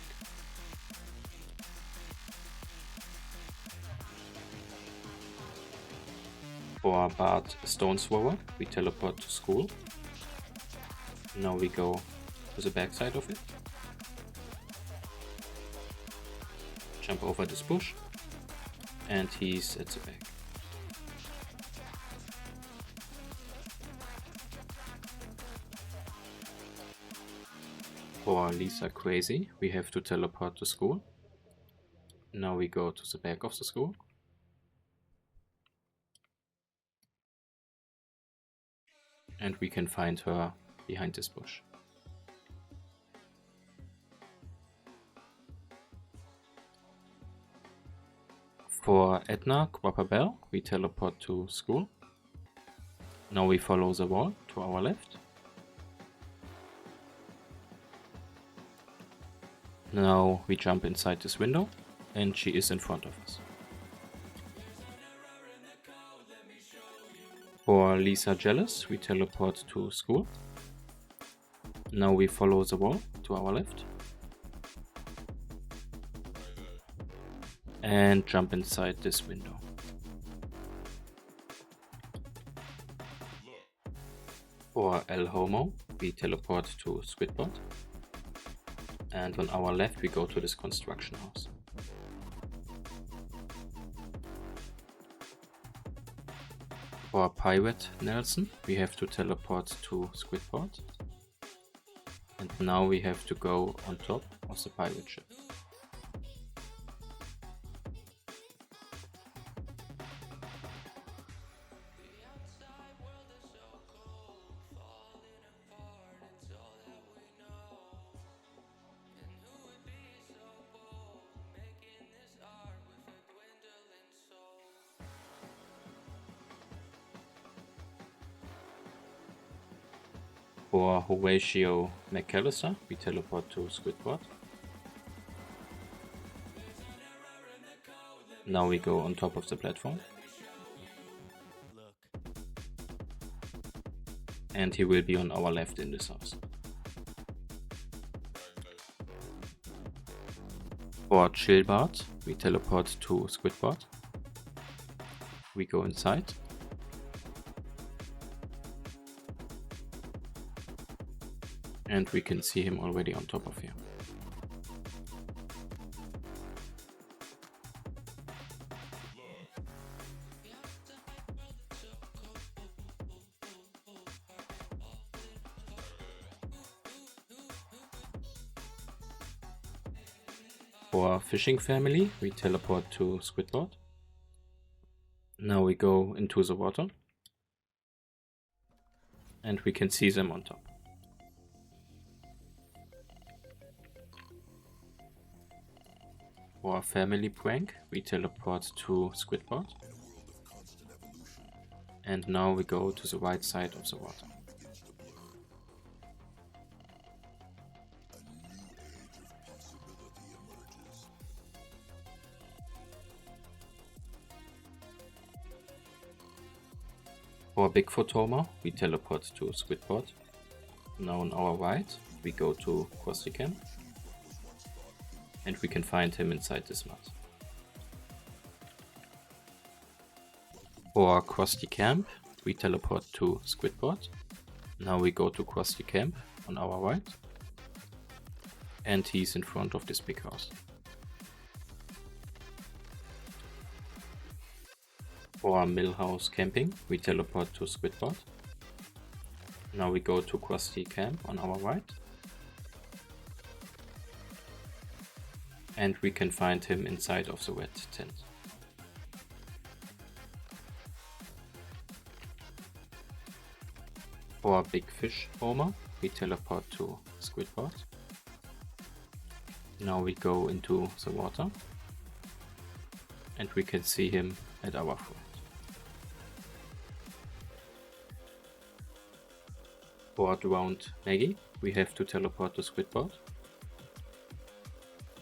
For Bart Stone Thrower, we teleport to school. Now we go to the back side of it. Jump over this bush, and he's at the back. For Lisa Crazy, we have to teleport to school. Now we go to the back of the school. And we can find her behind this bush. For Edna Krappabelle, we teleport to school. Now we follow the wall to our left. Now we jump inside this window, and she is in front of us. For Lisa Jealous, we teleport to school. Now we follow the wall to our left. And jump inside this window. For El Homo, we teleport to Squidbot. And on our left we go to this construction house. For Pirate Nelson, we have to teleport to Squidbot. And now we have to go on top of the pirate ship. For Horatio McAllister, we teleport to Squidbot. Now we go on top of the platform. And he will be on our left in this house. For Chill Bart, we teleport to Squidbot. We go inside. And we can see him already on top of here. For Fishing Family, we teleport to Squidbot. Now we go into the water. And we can see them on top. For Family Prank, we teleport to Squidbot. And now we go to the right side of the water. For Bigfoot Homer, we teleport to Squidward. Now on our right, we go to Krusty Camp. And we can find him inside this mud. For Krusty Camp, we teleport to Squidward. Now we go to Krusty Camp on our right. And he's in front of this big house. For Millhouse Camping, we teleport to Squidward. Now we go to Krusty Camp on our right. And we can find him inside of the wet tent. For Big Fish Homer, we teleport to Squidward. Now we go into the water. And we can see him at our front. For Drowned Maggie, we have to teleport to Squidward.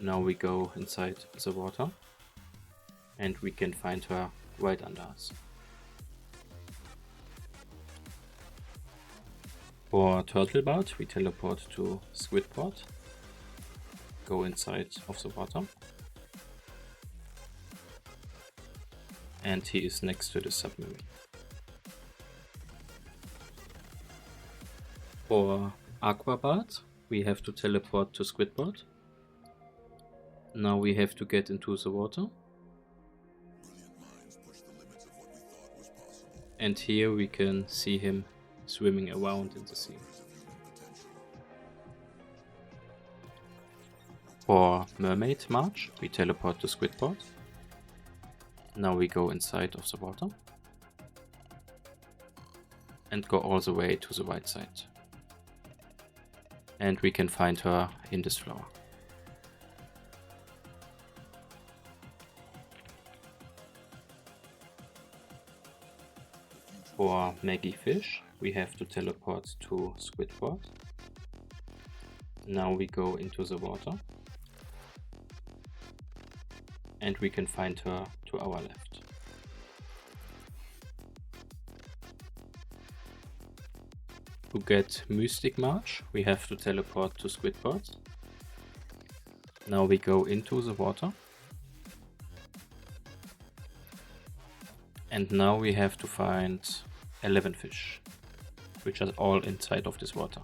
Now we go inside the water. And we can find her right under us. For Turtle Bart, we teleport to Squidward. Go inside of the water. And he is next to the submarine. For Aqua Bart, we have to teleport to Squidward. Now we have to get into the water. And here we can see him swimming around in the sea. For Mermaid March, we teleport to Squidward. Now we go inside of the water. And go all the way to the right side. And we can find her in this flower. For Maggie Fish, we have to teleport to Squidward. Now we go into the water. And we can find her to our left. To get Mystic March, we have to teleport to Squidward. Now we go into the water. And now we have to find 11 fish, which are all inside of this water.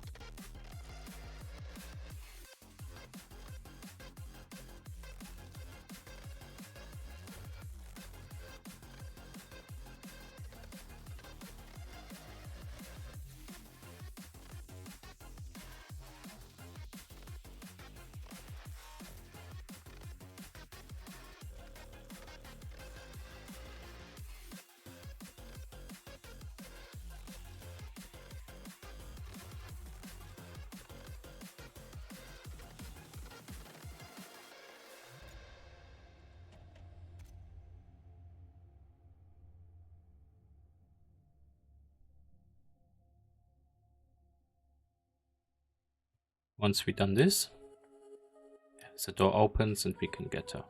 Once we've done this, the door opens and we can get her.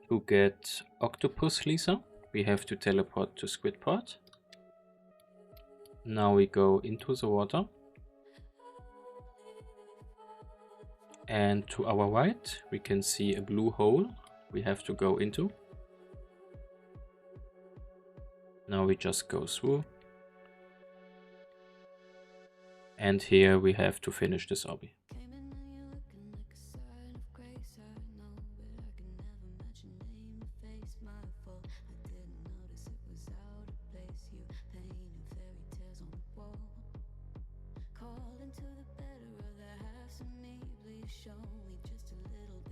To get Octopus Lisa, we have to teleport to Squidward. Now we go into the water. And to our right, we can see a blue hole we have to go into. Now we just go through. And here we have to finish this obby.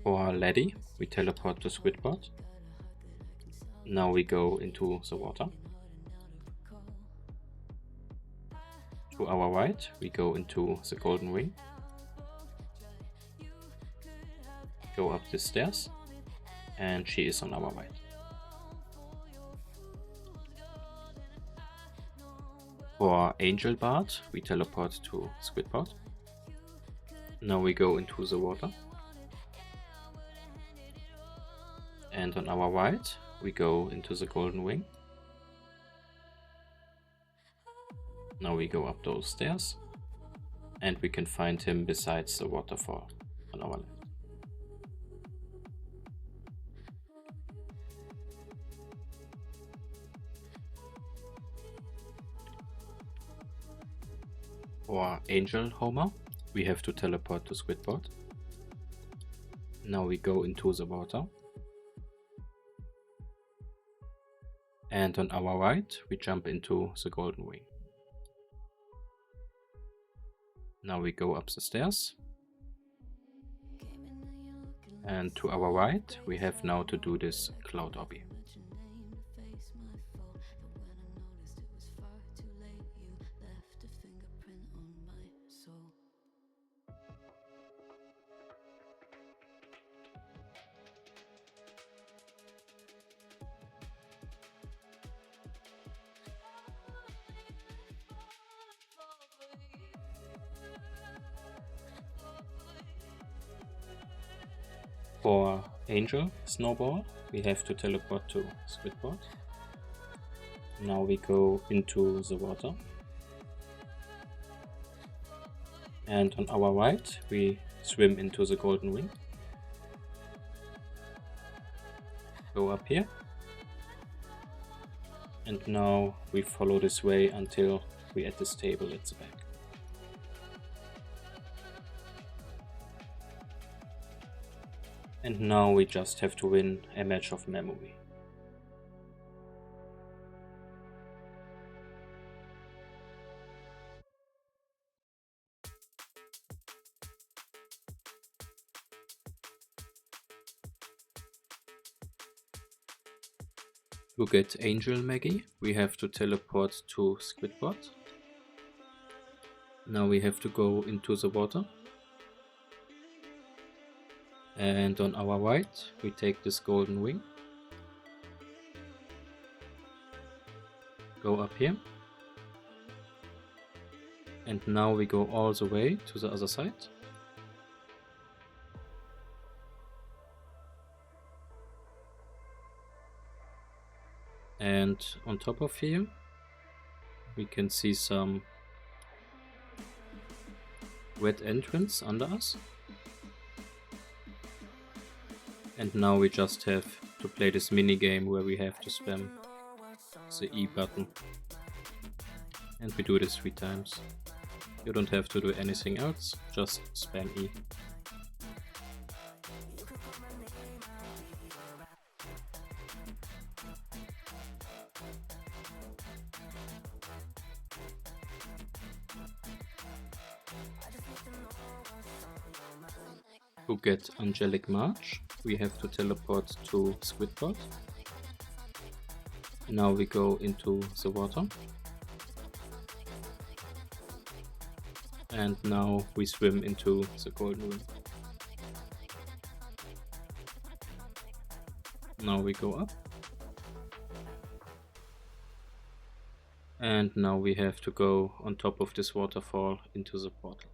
For Laddie, we teleport to Squidward. Now we go into the water. To our right, we go into the golden ring. Go up the stairs, and she is on our right. For Angel Bart, we teleport to Squidward. Now we go into the water. And on our right, we go into the golden wing. Now we go up those stairs and we can find him besides the waterfall on our left. For Angel Homer, we have to teleport to Squidward. Now we go into the water. And on our right, we jump into the golden wing. Now we go up the stairs. And to our right, we have now to do this cloud obby. For Angel Snowball, we have to teleport to Squidward. Now we go into the water. And on our right, we swim into the golden wing. Go up here. And now we follow this way until we're at this table at the back. And now we just have to win a match of memory. To get Angel Maggie, we have to teleport to Squidward. Now we have to go into the water. And on our right, we take this golden wing. Go up here. And now we go all the way to the other side. And on top of here, we can see some wet entrance under us. And now we just have to play this mini game where we have to spam the E button. And we do this 3 times. You don't have to do anything else, just spam E. To get Angelic March, we have to teleport to Squidward. Now we go into the water. And now we swim into the golden wing. Now we go up. And now we have to go on top of this waterfall into the portal.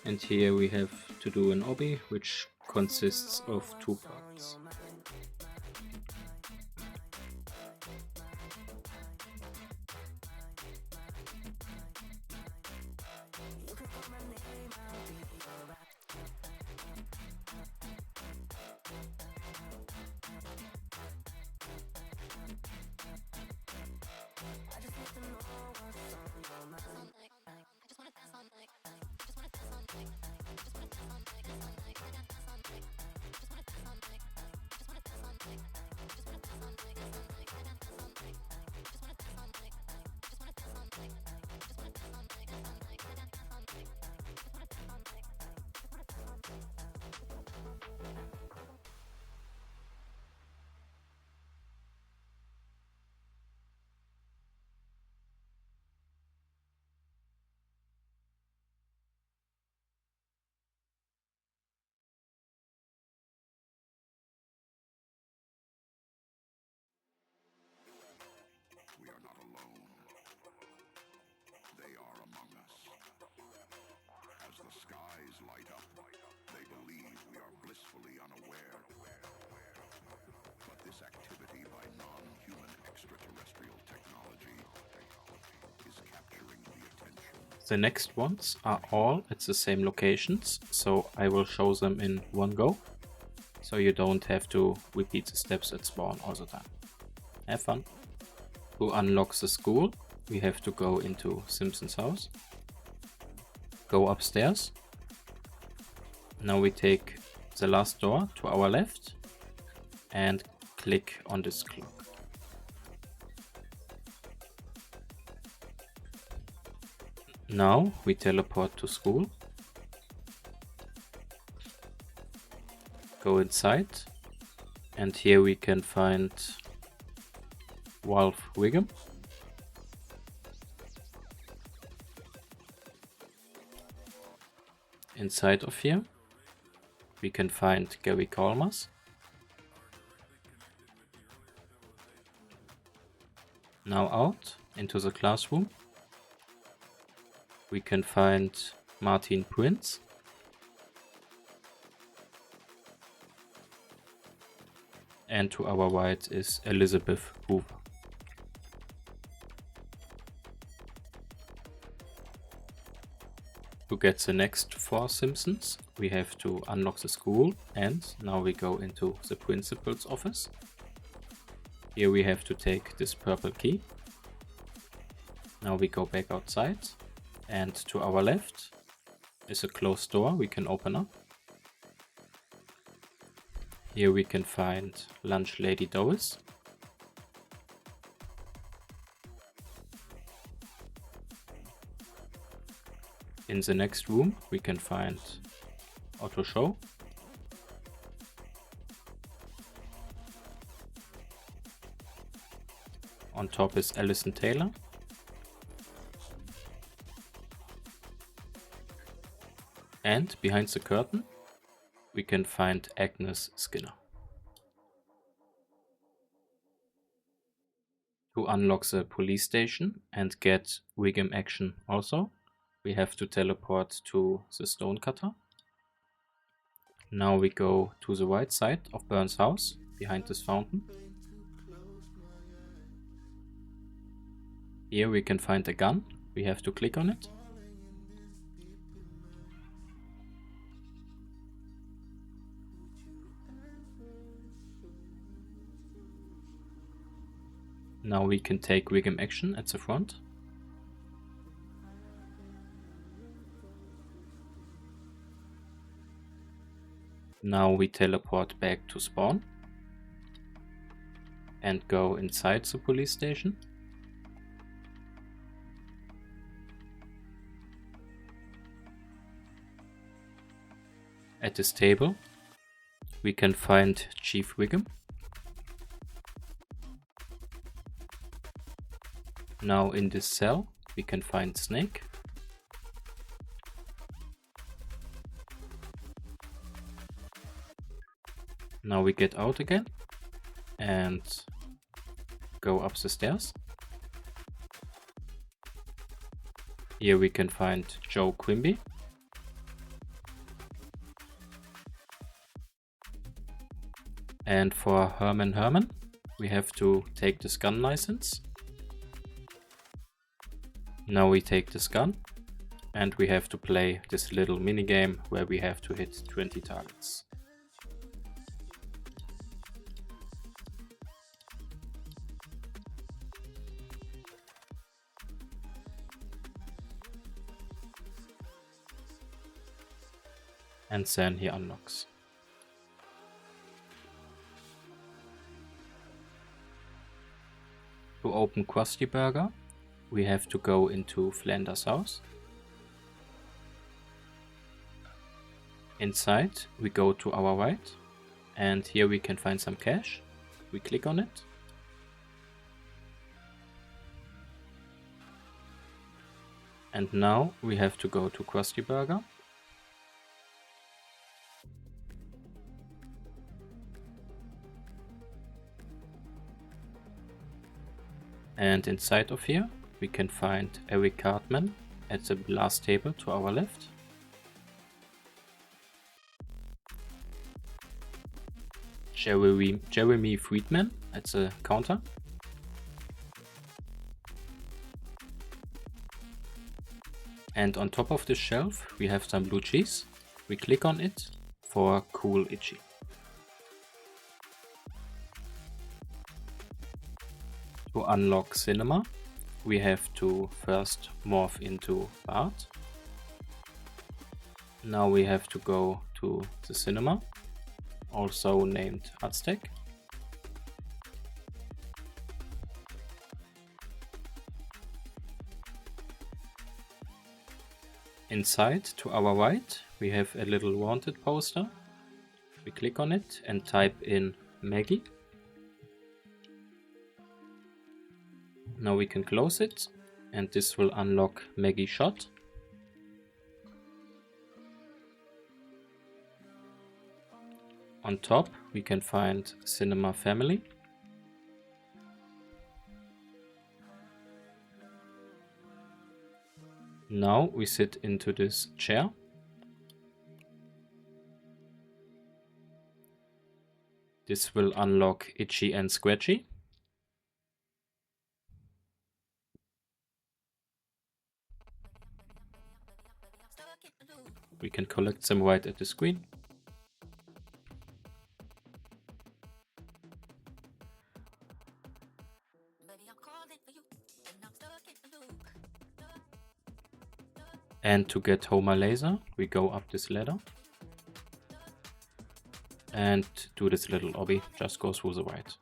And here we have to do an obby, which consists of 2 parts. The next ones are all at the same locations, so I will show them in one go, so you don't have to repeat the steps at spawn all the time. Have fun! To unlock the school, we have to go into Simpson's house, go upstairs. Now we take the last door to our left and click on this clock. Now we teleport to school, go inside, and here we can find Wolf Wiggum, inside of here we can find Gary Colmers, now out into the classroom we can find Martin Prince, and to our right is Elizabeth Hoover. To get the next 4 Simpsons, we have to unlock the school, and now we go into the principal's office. Here we have to take this purple key. Now we go back outside, and to our left is a closed door we can open up. Here we can find Lunch Lady Doris. In the next room we can find Otto Show. On top is Alison Taylor. And behind the curtain we can find Agnes Skinner. To unlock the police station and get Wiggum action also, we have to teleport to the Stonecutter. Now we go to the right side of Burns' house, behind this fountain. Here we can find a gun, we have to click on it. Now we can take Wiggum action at the front. Now we teleport back to spawn and go inside the police station. At this table we can find Chief Wiggum. Now in this cell we can find Snake. Now we get out again and go up the stairs. Here we can find Joe Quimby. And for Herman, we have to take this gun license. Now we take this gun and we have to play this little minigame where we have to hit 20 targets. And then he unlocks. To open Krusty Burger, we have to go into Flanders' house. Inside, we go to our right, and here we can find some cash. We click on it. And now we have to go to Krusty Burger. And inside of here, we can find Eric Cartman at the last table to our left. Jeremy Friedman at the counter. And on top of this shelf we have some blue cheese. We click on it for Cool Itchy. To unlock Cinema, we have to first morph into Bart. Now we have to go to the cinema, also named Aztec. Inside, to our right, we have a little wanted poster. We click on it and type in Maggie. Now we can close it and this will unlock Maggie Shot. On top we can find Cinema Family. Now we sit into this chair. This will unlock Itchy and Scratchy. We can collect them right at the screen. And to get Homer Laser, we go up this ladder. And do this little obby, just go through the right.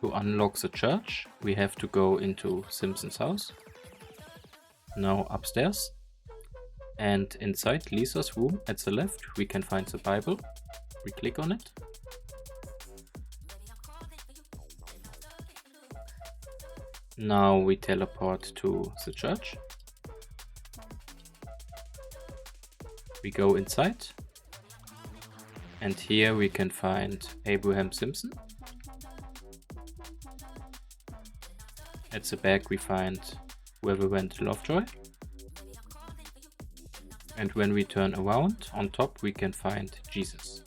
To unlock the church, we have to go into Simpson's house. Now upstairs. And inside Lisa's room at the left, we can find the Bible. We click on it. Now we teleport to the church. We go inside. And here we can find Abraham Simpson. At the back we find Reverend Lovejoy. And when we turn around, on top we can find Jesus.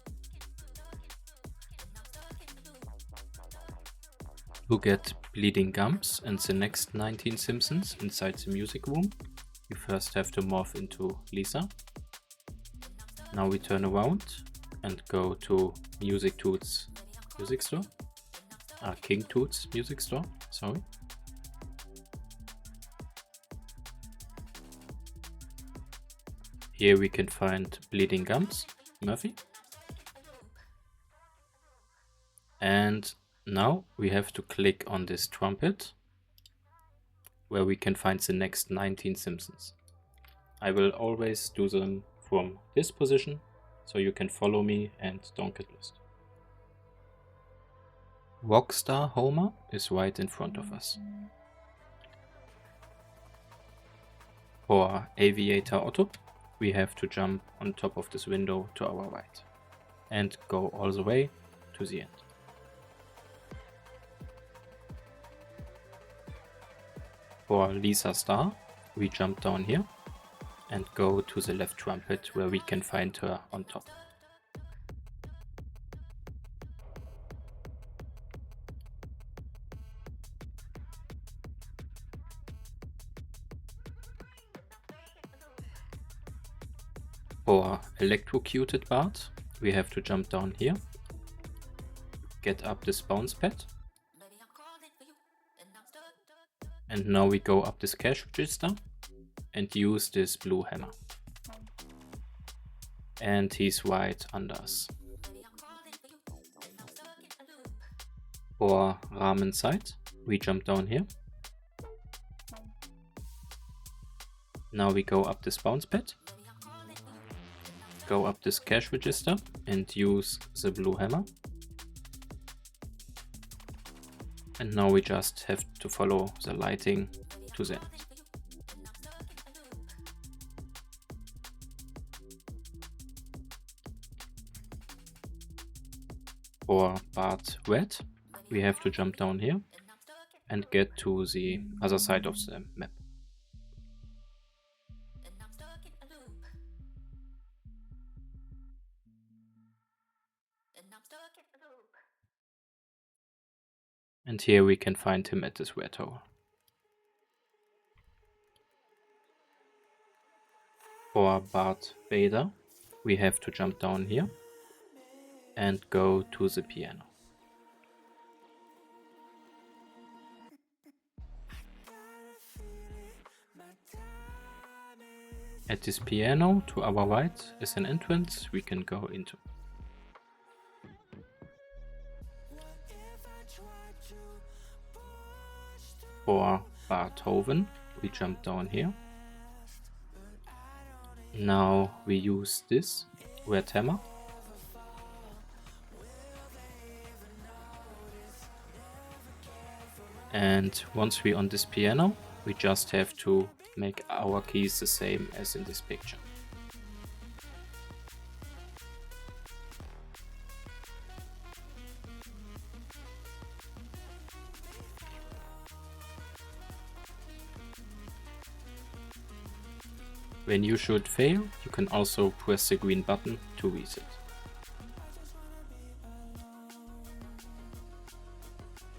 To get bleeding gums and the next 19 Simpsons inside the music room, we first have to morph into Lisa. Now we turn around and go to Music Toots music store. King Toots music store, sorry. Here we can find Bleeding Gums, Murphy. And now we have to click on this trumpet, where we can find the next 19 Simpsons. I will always do them from this position, so you can follow me and don't get lost. Rockstar Homer is right in front of us. For Aviator Otto, we have to jump on top of this window to our right and go all the way to the end. For Lisa Star, we jump down here and go to the left trumpet where we can find her on top. For Electrocuted Bart, we have to jump down here, get up this bounce pad, and now we go up this cash register and use this blue hammer. And he's right under us. For Ramen Side, we jump down here. Now we go up this bounce pad, go up this cash register and use the blue hammer. And now we just have to follow the lighting to the end. For Bart Rat, we have to jump down here and get to the other side of the map. And here we can find him at this wet hole. For Bart Vador, we have to jump down here and go to the piano. At this piano, to our right, is an entrance we can go into. For Beethoven, we jump down here. Now we use this red hammer. And once we're on this piano, we just have to make our keys the same as in this picture. When you should fail, you can also press the green button to reset.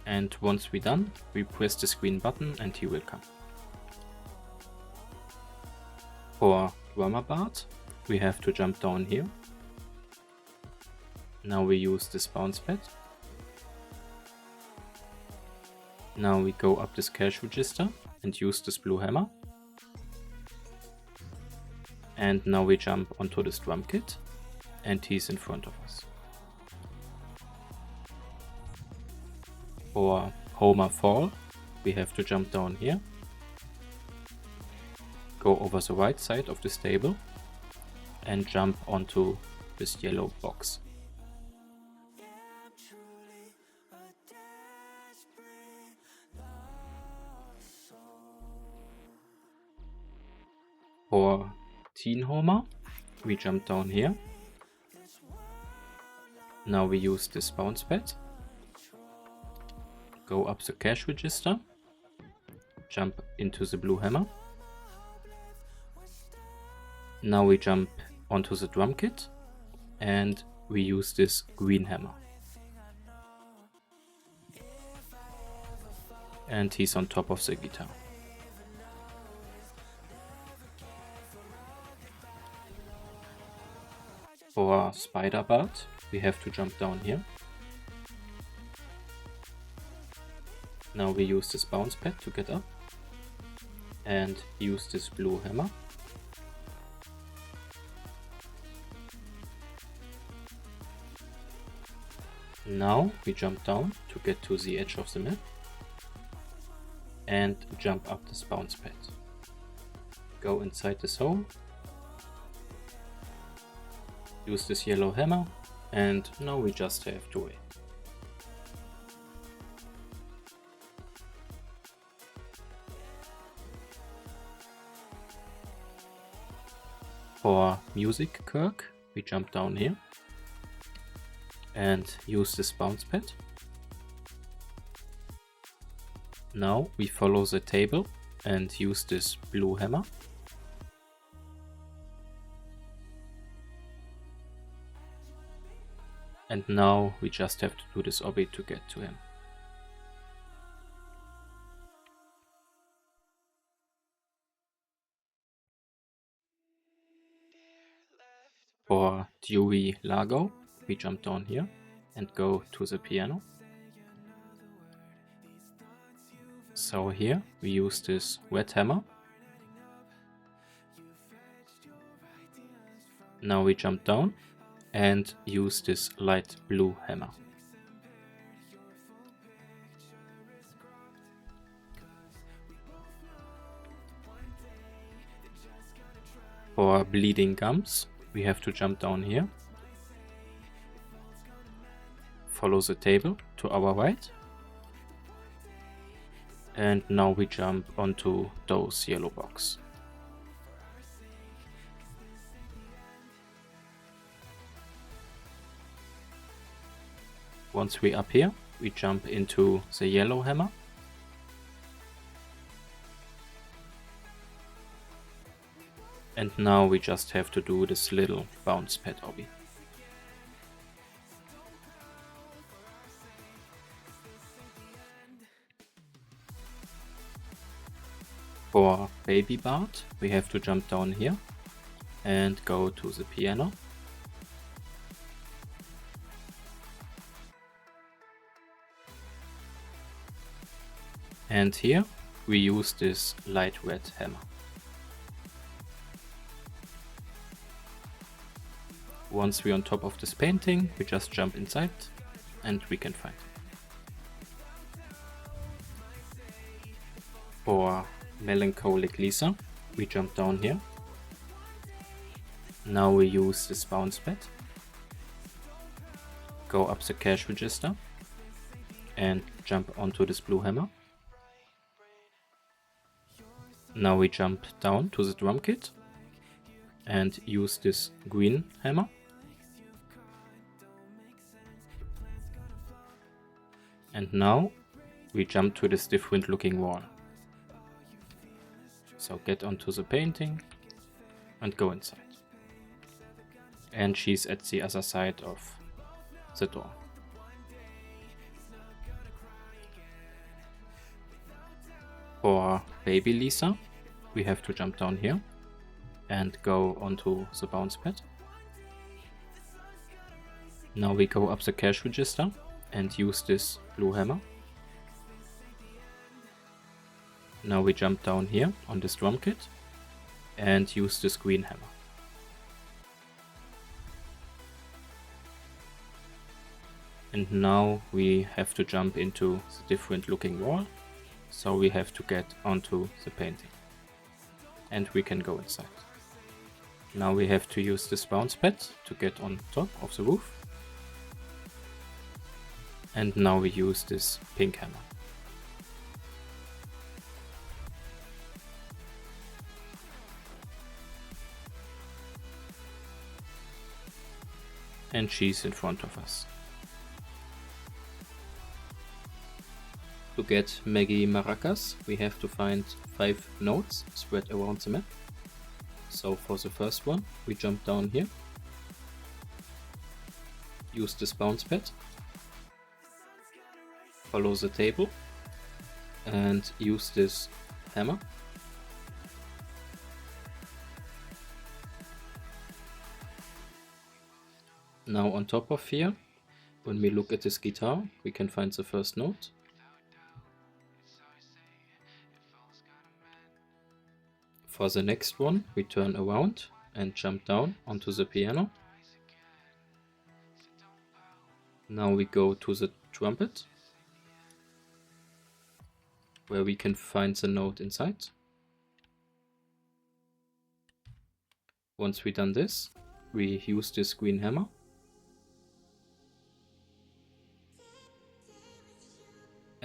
And once we're done, we press this green button and he will come. For Drummer Bart, we have to jump down here. Now we use this bounce pad. Now we go up this cash register and use this blue hammer. And now we jump onto this drum kit and he's in front of us. For Homer Fall, we have to jump down here, go over the right side of this table and jump onto this yellow box. For Teen Homer, we jump down here. Now we use this bounce pad, go up the cash register, jump into the blue hammer. Now we jump onto the drum kit and we use this green hammer. And he's on top of the guitar. For Spider Bart, we have to jump down here. Now we use this bounce pad to get up and use this blue hammer. Now we jump down to get to the edge of the map and jump up this bounce pad. Go inside this hole. Use this yellow hammer, and now we just have to wait. For Music Kirk, we jump down here and use this bounce pad. Now we follow the table and use this blue hammer. And now we just have to do this obby to get to him. For Dewey Largo, we jump down here and go to the piano. So here we use this red hammer. Now we jump down and use this light blue hammer. For Bleeding Gums, we have to jump down here, follow the table to our right, and now we jump onto those yellow box. Once we're up here, we jump into the yellow hammer. And now we just have to do this little bounce pad obby. For baby Bart, we have to jump down here and go to the piano. And here we use this light red hammer. Once we're on top of this painting, we just jump inside and we can find it. For Melancholic Lisa, we jump down here. Now we use this bounce pad. Go up the cash register and jump onto this blue hammer. Now we jump down to the drum kit and use this green hammer. And now we jump to this different looking wall. So get onto the painting and go inside. And she's at the other side of the door. For baby Lisa, we have to jump down here and go onto the bounce pad. Now we go up the cash register and use this blue hammer. Now we jump down here on this drum kit and use this green hammer. And now we have to jump into the different looking wall, so we have to get onto the painting. And we can go inside. Now we have to use this bounce pad to get on top of the roof. And now we use this pink hammer. And she's in front of us. To get Maggie Maracas, we have to find 5 notes spread around the map. So for the first one, we jump down here, use this bounce pad, follow the table, and use this hammer. Now on top of here, when we look at this guitar, we can find the first note. For the next one, we turn around and jump down onto the piano. Now we go to the trumpet, where we can find the note inside. Once we've done this, we use this green hammer.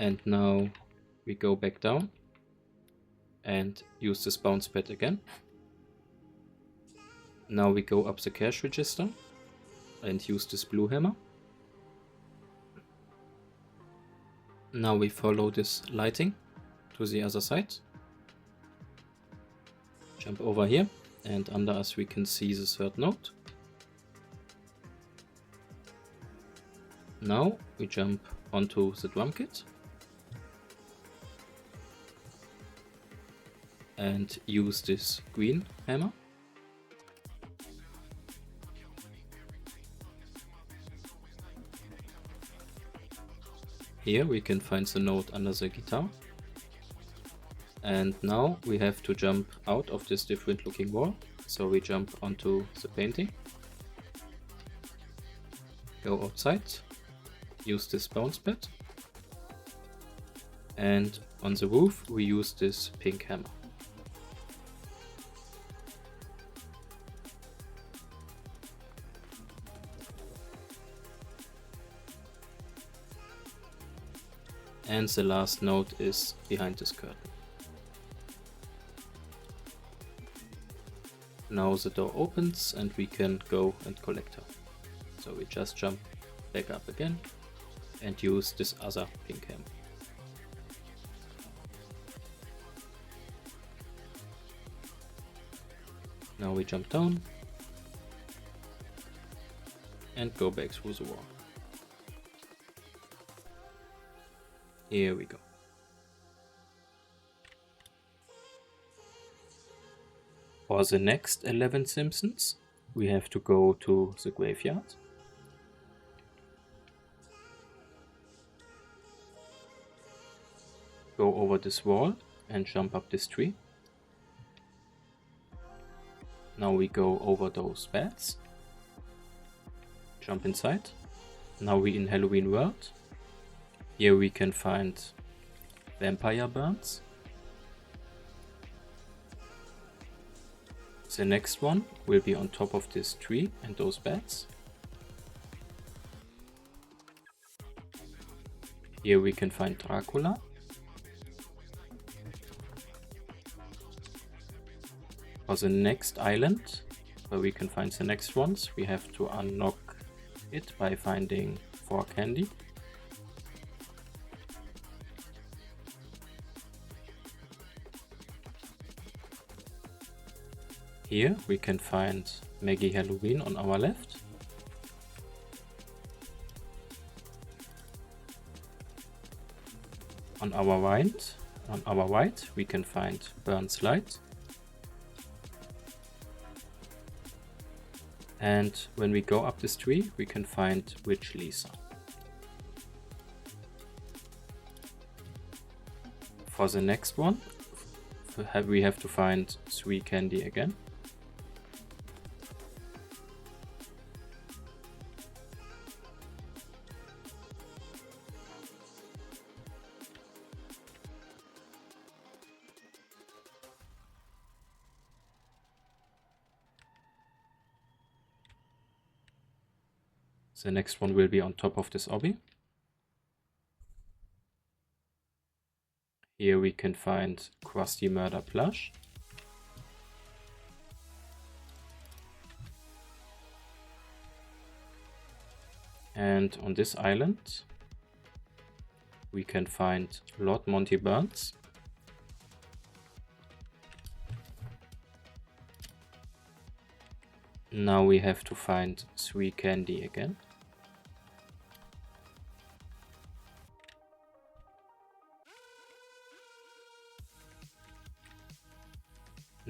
And now we go back down and use this bounce pad again. Now we go up the cash register and use this blue hammer. Now we follow this lighting to the other side. Jump over here, and under us we can see the third note. Now we jump onto the drum kit and use this green hammer. Here we can find the note under the guitar. And now we have to jump out of this different looking wall. So we jump onto the painting, go outside, use this bounce pad, and on the roof we use this pink hammer. And the last note is behind this curtain. Now the door opens and we can go and collect her. So we just jump back up again and use this other pink hammer. Now we jump down and go back through the wall. Here we go. For the next 11 Simpsons, we have to go to the graveyard. Go over this wall and jump up this tree. Now we go over those beds. Jump inside. Now we in Halloween World. Here we can find vampire burns. The next one will be on top of this tree and those beds. Here we can find Dracula. For the next island, where we can find the next ones, we have to unlock it by finding 4 candy. Here we can find Maggie Halloween on our left. On our right we can find Burns Light. And when we go up this tree, we can find Witch Lisa. For the next one, we have to find 3 candy again. The next one will be on top of this obby. Here we can find Krusty Murder Plush. And on this island we can find Lord Monty Burns. Now we have to find 3 candy again.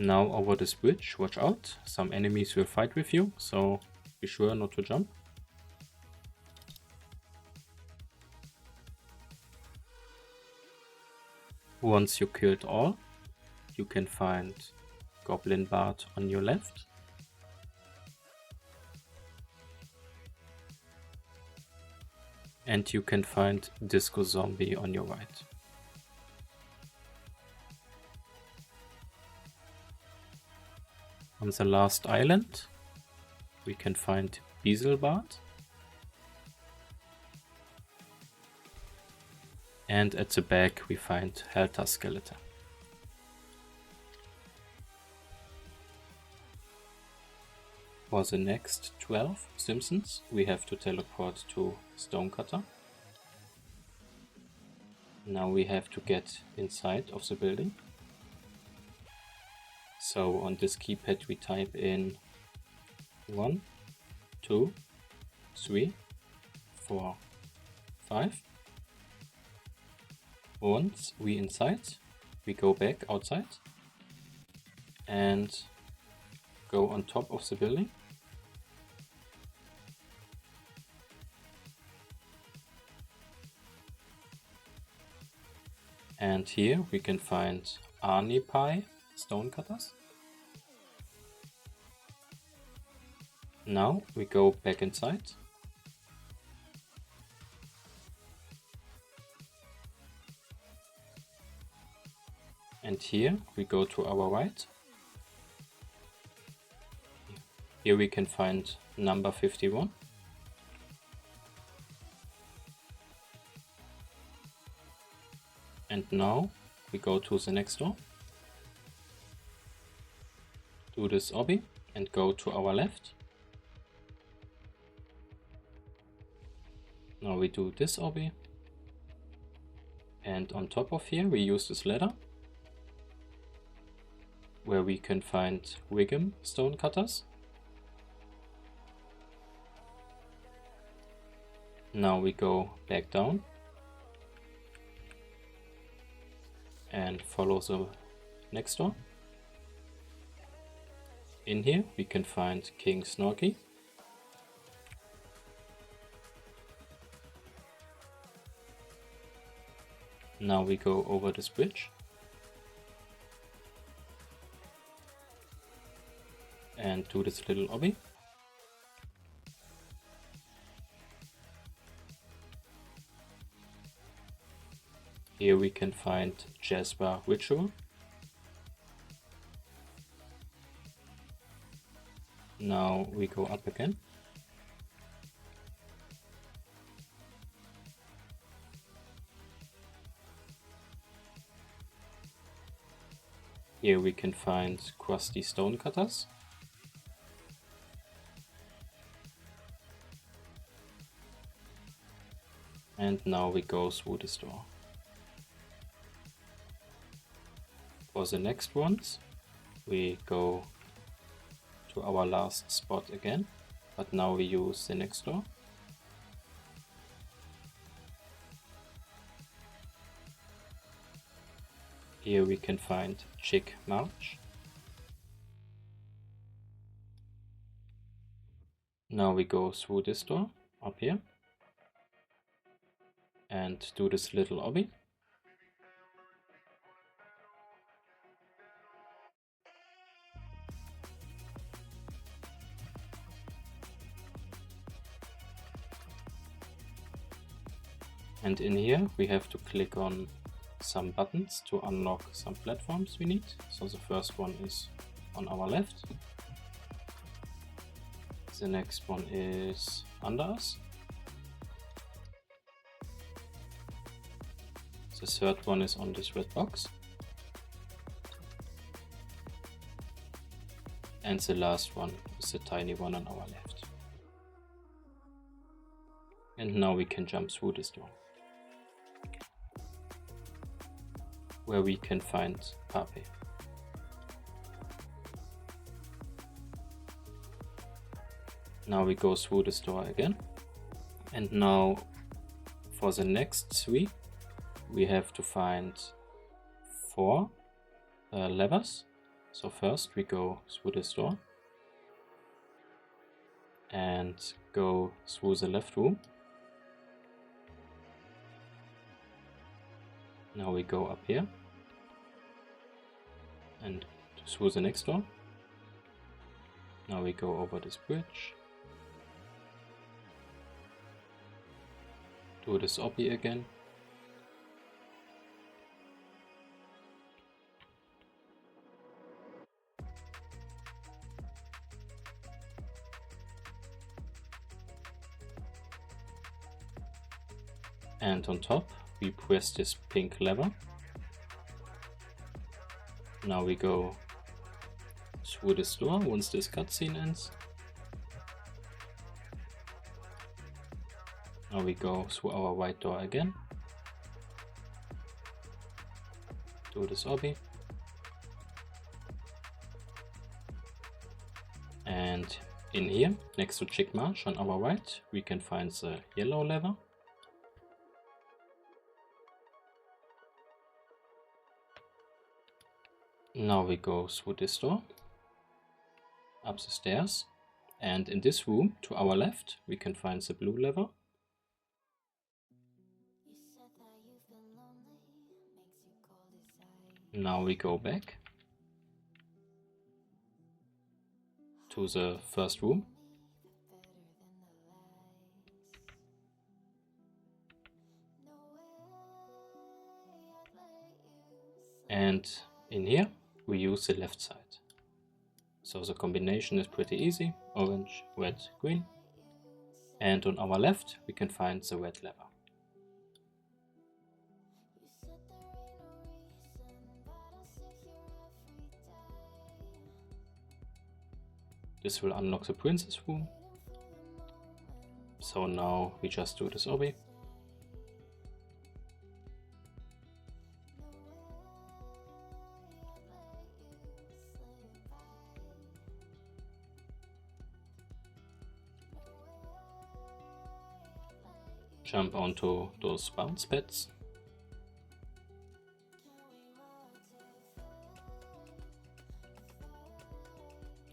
Now over this bridge, watch out, some enemies will fight with you, so be sure not to jump. Once you killed all, you can find Goblin Bart on your left. And you can find Disco Zombie on your right. On the last island, we can find Bart. And at the back we find Helter Skeletor. For the next 12 Simpsons, we have to teleport to Stonecutter. Now we have to get inside of the building. So on this keypad we type in 1, 2, 3, 4, 5. Once we inside, we go back outside and go on top of the building. And here we can find Arnie Pye Stonecutters. Now we go back inside. And here we go to our right. Here we can find number 51. And now we go to the next door. Do this obby and go to our left. Now we do this obby. And on top of here we use this ladder, where we can find Wiggum Stonecutters. Now we go back down and follow the next door. In here we can find King Snorky. Now we go over this bridge and do this little obby. Here we can find Jasper Ritual. Now we go up again. Here we can find Krusty Stonecutters. And now we go through this door. For the next ones, we go to our last spot again, but now we use the next door. Here we can find Chick March. Now we go through this door up here and do this little obby. And in here we have to click on some buttons to unlock some platforms we need. So the first one is on our left. The next one is under us. The third one is on this red box. And the last one is the tiny one on our left. And now we can jump through this door, where we can find Pape. Now we go through this door again. And now for the next 3, we have to find 4 levers. So first we go through this door and go through the left room. Now we go up here and through the next door. Now we go over this bridge. Do this obby again. And on top we press this pink lever. Now we go through this door once this cutscene ends. Now we go through our white door again. Do this obby. And in here, next to Chick Marsh on our right, we can find the yellow lever. Now we go through this door, up the stairs, and in this room to our left we can find the blue lever. Now we go back to the first room. And in here we use the left side. So the combination is pretty easy: orange, red, green. And on our left we can find the red lever. This will unlock the princess room. So now we just do this obby. Jump onto those bounce pads.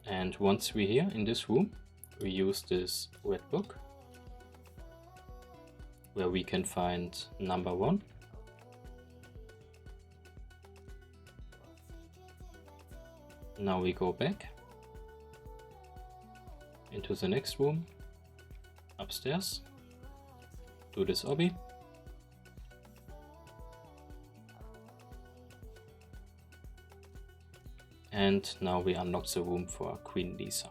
And And once we're here in this room, we use this red book where we can find number 1. Now we go back into the next room, upstairs, do this obby. And now we unlock the room for Queen Lisa.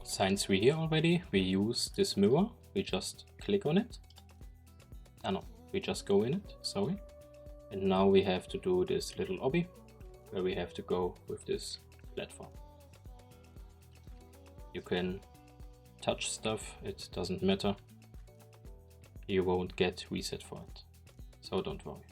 Since we're here already, we use this mirror. We just click on it. We just go in it, sorry. And now we have to do this little obby where we have to go with this platform. You can touch stuff, it doesn't matter. You won't get reset for it, so don't worry.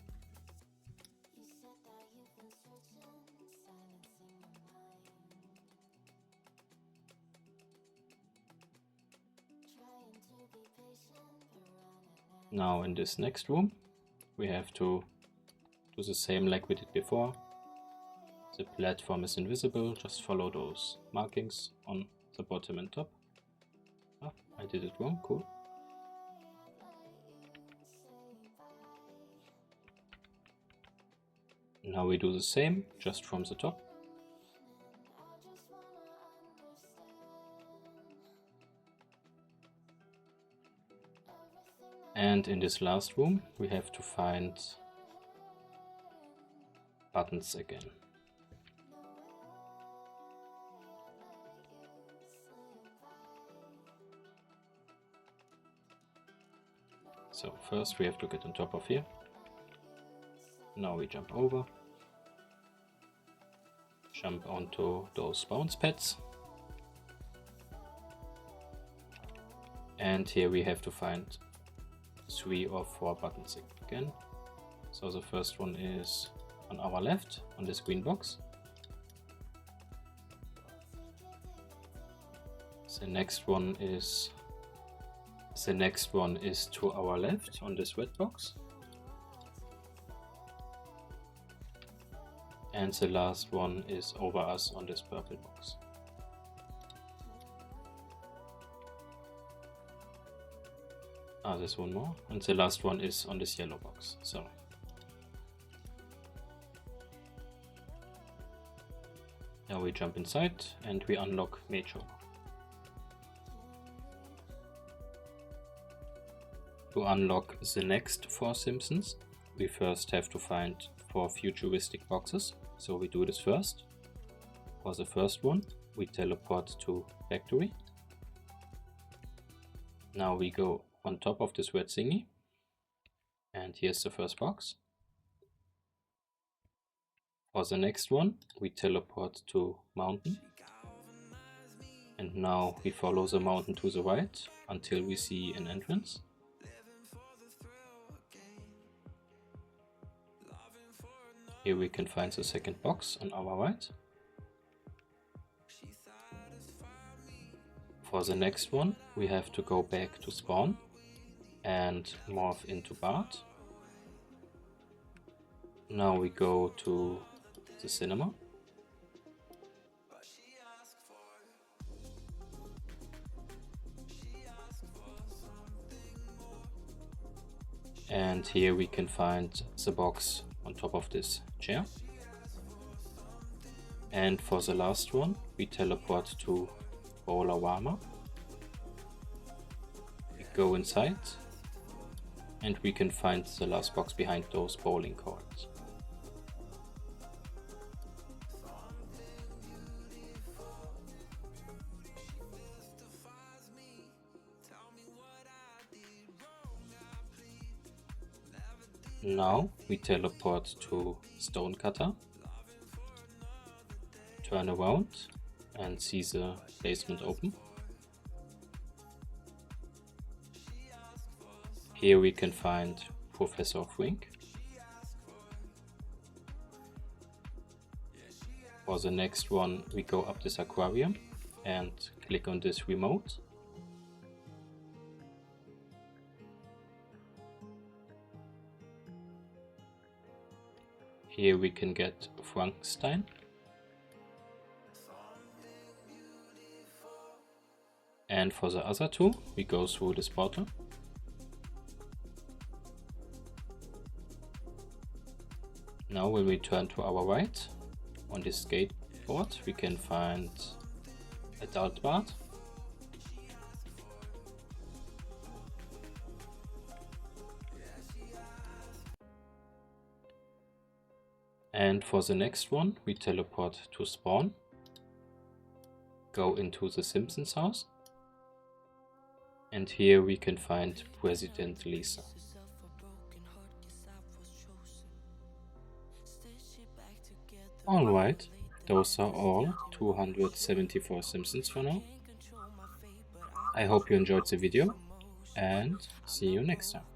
Now in this next room, we have to do the same like we did before. The platform is invisible, just follow those markings on the bottom and top. Ah, I did it wrong, cool. Now we do the same, just from the top. And in this last room, we have to find buttons again. So first we have to get on top of here. Now we jump over. Jump onto those bounce pads. And here we have to find 3 or 4 buttons again. So the first one is on our left on this green box. The next one is to our left on this red box. And the last one is over us on this purple box. There's one more, and the last one is on this yellow box, sorry. Now we jump inside and we unlock Major. To unlock the next 4 Simpsons, we first have to find 4 futuristic boxes, so we do this first. For the first one, we teleport to Factory. Now we go on top of this red thingy, and here's the first box. For the next one, we teleport to Mountain, and now we follow the mountain to the right until we see an entrance. Here we can find the second box on our right. For the next one, we have to go back to spawn and morph into Bart. Now we go to the cinema. And here we can find the box on top of this chair. And for the last one, we teleport to Bowlerama. We go inside and we can find the last box behind those bowling coins. Now we teleport to Stonecutter, turn around and see the basement open. Here we can find Professor Frink. For the next one, we go up this aquarium and click on this remote. Here we can get Frankenstein. And for the other two, we go through this portal. Now when we turn to our right, on this skateboard, we can find Adult Bart. And for the next one, we teleport to spawn, go into the Simpsons house, and here we can find President Lisa. Alright, those are all 274 Simpsons for now. I hope you enjoyed the video and see you next time.